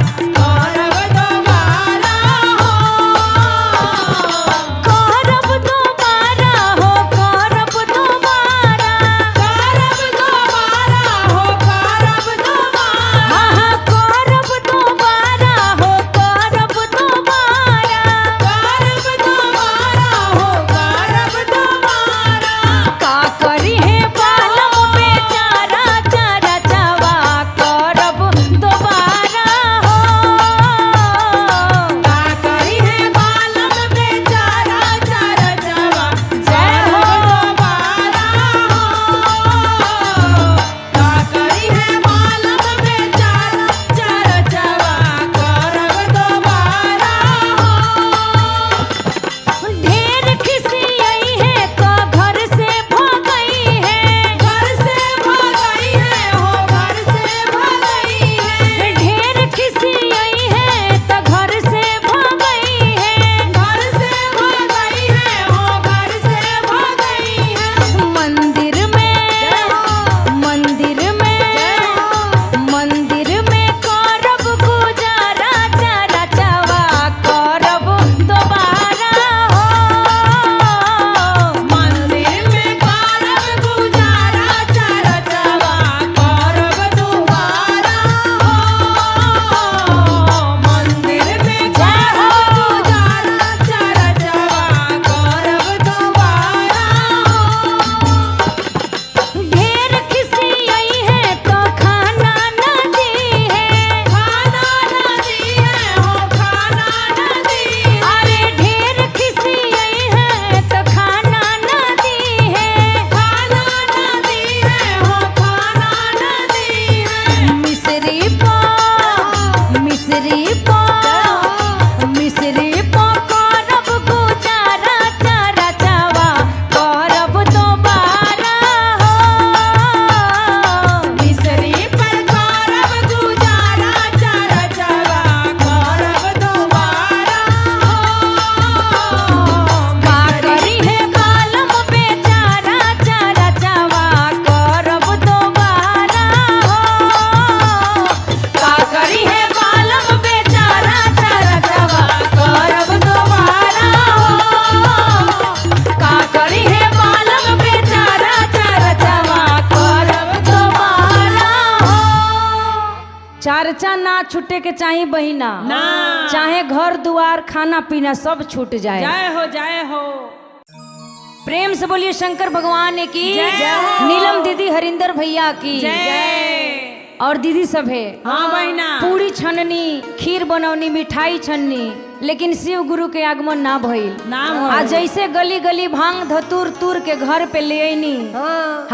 मिश्री पो करब गुजारा चारा चावा करब दोबारा हो मिसरी पर करब गुजारा चारा चावा करब दोबारा हो का करी है बालम बेचारा चारा चावा करब दोबारा हो का करी है बालम बेचारा चारा चावा करब दोबारा हो का करी है बालम बेचारा चारा चावा करब दोबारा हो चर्चा ना छूटे के चाहे बहिना ना। चाहे घर दुआर खाना पीना सब छूट जाए। जय हो जय हो। प्रेम से बोलिए शंकर भगवान की जय हो। नीलम दीदी हरिंदर भैया की जय। और दीदी सब है हाँ बहना। पूरी छननी खीर बनौनी मिठाई छननी लेकिन शिव गुरु के आगमन ना भइल। नाम हो। आज जैसे गली गली भांग धतूर तूर के घर पे ले आईनी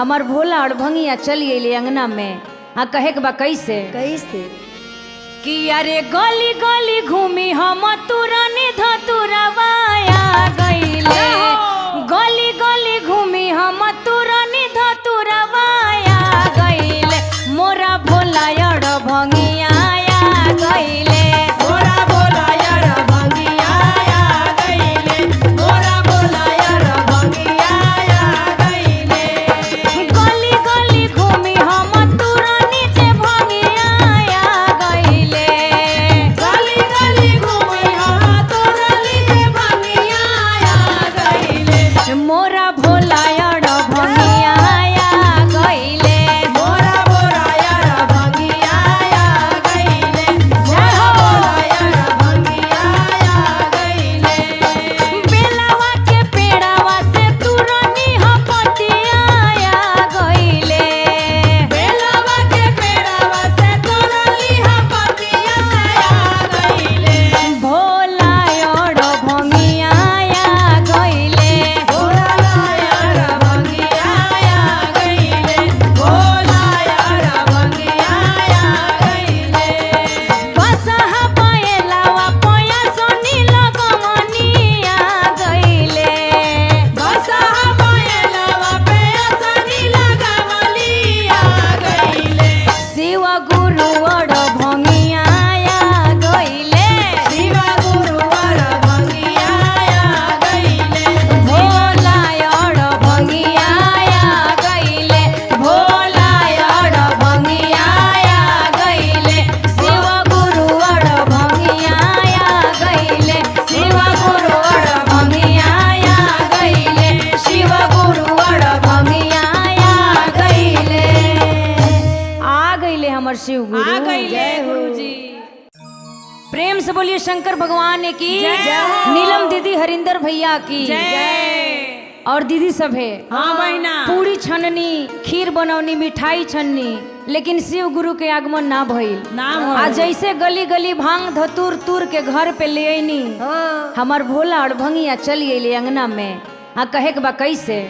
हमार भोला और भंगिया चली अली अंगना में। हाँ कहे के बा कैसे कि अरे गली गली घूमी हम तुरनी धतुरवाया गईले गली गली घूमी हम तुरनी धतुरवाया गईले मोरा भोला और भंगिया गईले मोरा बोला यार भंगिया आ गईले मोरा बोला यार भंगिया आ गईले गली गली घूमी हम तुरनी जे भंगिया गईले गली गली घूमी हम तोरली से भंगिया आ गईले मोरा भोला और भंगिया गईले मोरा बोला यार भंगिया आ गईले मोरा बोला यार भंगिया आ गईले बेलावा के पेड़ावा से तुरनी हपतिया गईले बेलवा के पेड़वा से तोरली हपतिया आ गईले भोला और भंगिया गईले भोला यार भंगिया आ गईले भोला यार भंगिया आ गईले बसहा पयलावा पया सोनी लगमनिया गईले बसा पायलवा पे असनी लगावली आ गईले शिव गुरु और भंगिया गईले शिवा गुरुवर भंगिया आ गईले भोला और भंगिया गईले भोला और भंगिया गईले शिव गुरु और भंगिया गईले शिव गुरु और भंगिया गईले शिव गुरु और भंगिया गईले आ गईले हमर शिव गुरु आ गईले गुरुजी। प्रेम से बोलिए शंकर भगवान की जय हो। नीलम दीदी हरिंदर भैया की जय। और दीदी सब है हाँ बहना। पूरी छननी खीर बनौनी मिठाई छननी लेकिन शिव गुरु के आगमन ना भइल। नाम हो। आज जैसे गली गली भांग धतूर तूर के घर पे ले आईनी हमार भोला और भंगिया चली अली अंगना में। हाँ कहे के बा कैसे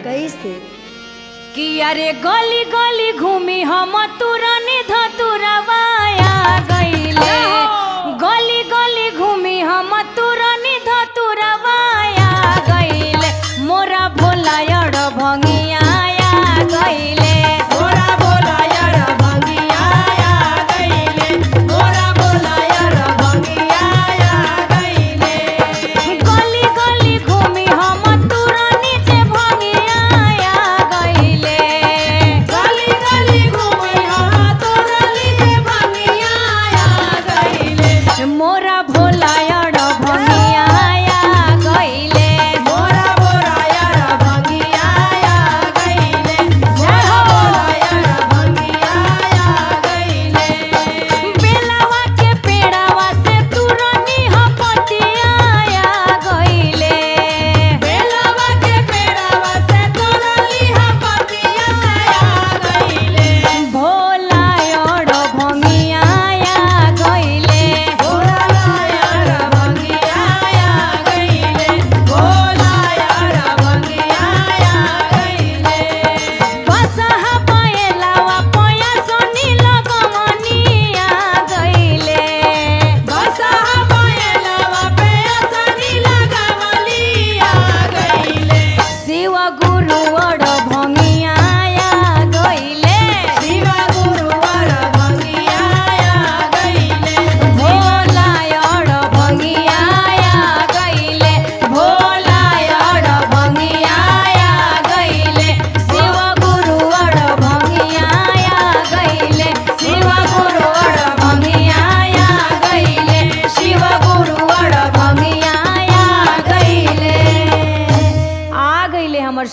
कि अरे गली गली घूमी हम तुरनी धतुरवाया गईले गली गली घूमी हम तुरनी धतुरवाया गईले मोरा भोला और भंगिया गईले मोरा बोला यार भंगिया आ गईले मोरा बोला यार भंगिया आ गईले गली गली घूमी हम तुरनी जे भंगिया गईले गली गली घूमी हम तोरली से भंगिया आ गईले मोरा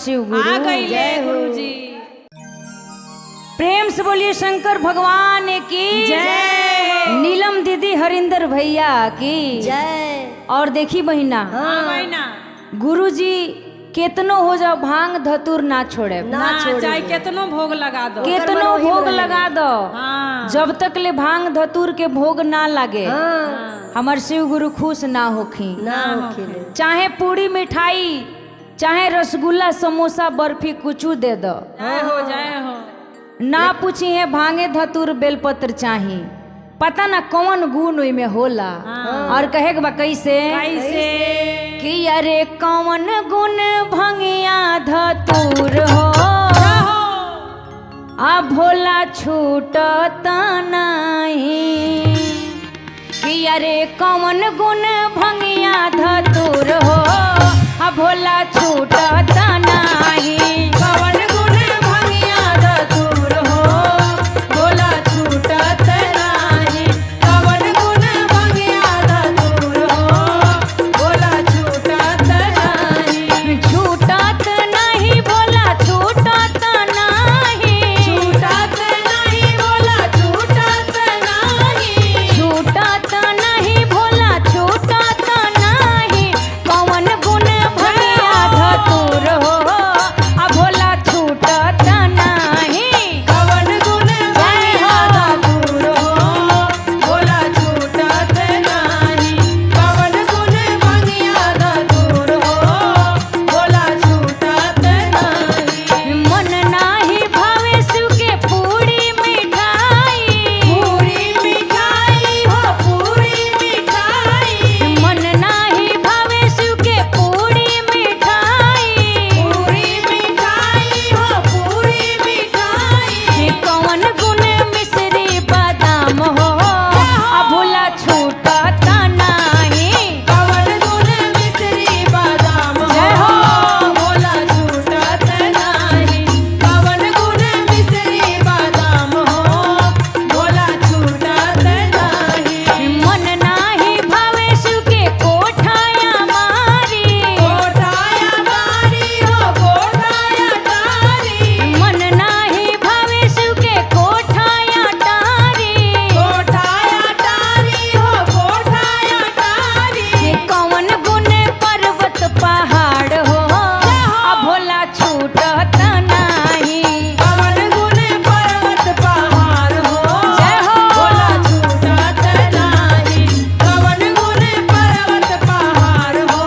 शिव गुरु। आ गई ले गुरुजी। प्रेम से बोलिए शंकर भगवान की जय। नीलम दीदी, हरिंदर भैया की जय। और देखी बहिना, हाँ बहिना, गुरुजी केतनो हो जाओ भांग धतूर ना छोड़े, ना चाहे केतनो भोग लगा दो, केतनो भोग लगा दो, हाँ जब तक ले भांग धतूर के भोग ना लगे हाँ, हमार शिव गुरु खुश ना होखी। ना होखिले। चाहे पूरी मिठाई, चाहे रसगुल्ला, समोसा, बर्फी कुछ दे दो, जय हो जय हो। ना पूछी है भांगे धतूर बेलपत्र चाही, पता ना कौन गुण में होला। और कहे के बा कैसे कैसे कि अरे कौन गुण भंगिया धतूर हो, आ भोला छूटत नहीं। कि अरे कौन गुण भंगिया धतूर हो, आ भोला छूटत नहीं। कवन गुण भंगिया धतूर हो, भोला छूटत नाही। कवन गुण भंगिया धतूर हो, भोला छूटत नाही। छूटत नहीं भोला छूटत नहीं। छूटत नाही भोला छूटत नाही। छूटत नहीं भोला छूटत नहीं। कौन गुण भंगिया धतूर हो, आ भोला छूटत नहीं। कवन गुण भंगिया धतूर हो, भोला छूटत नाही। कवन गुण भंगिया धतूर हो, भोला छूटत नाही। मन नाही भावे शिव के पूरी मिठाई। पूरी मिठाई हो पूरी मिठाई। मन नाही भावे शिव के पूरी मिठाई। पूरी मिठाई हो पूरी मिठाई। कौन गुण मिश्री बादाम हो, आ भोला छूटत नहीं। कवन गुण मिश्री बादाम जय हो, हो। भोला छूटत नाही। कवन गुण मिश्री बादाम हो, भोला छूटत नाही। मन नाही भावे शिव के कोठाया मारी। कोठाया बारी हो कोठाया टारी। मन नाही भावे शिव के कोठाया टारी। कोठाया टारी हो कोठाया टारी। कौन गुण पर्वत पहाड़ हो, आ भोला छूटत नहीं। कवन गुण पर्वत पहाड़ हो, जय हो। भोला छूटत नाही। कवन गुण पर्वत पहाड़ हो,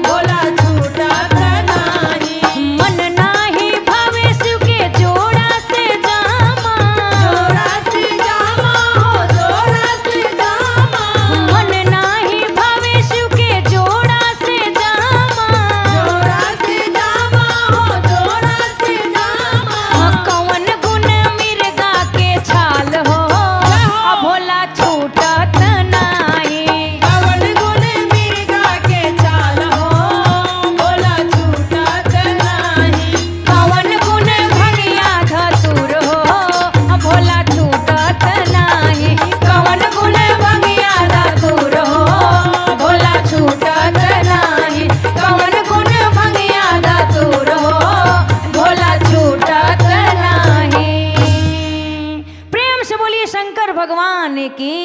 भोला छूटत नाही। मन नाही भावे शिव के जोड़ा से जामा। जोड़ा से जामा हो जोड़ा से जामा। मन नाही भावे शिव के जोड़ा से जामा। जोड़ा से जामा हो जोड़ा से जामा। कौन गुण मिर्गा के छाल हो, आ भोला छूटत नहीं। कवन गुण मिर्गा के चाल हो, भोला छूटत नाही। कौन गुण भंगिया धतूर हो, आ भोला छूटत नहीं। कौन गुण भंगिया धतूर हो, भोला छूटत नहीं। कौन गुण भंगिया धतूर हो, भोला छूटत नहीं। प्रेम से बोलिए शंकर भगवान की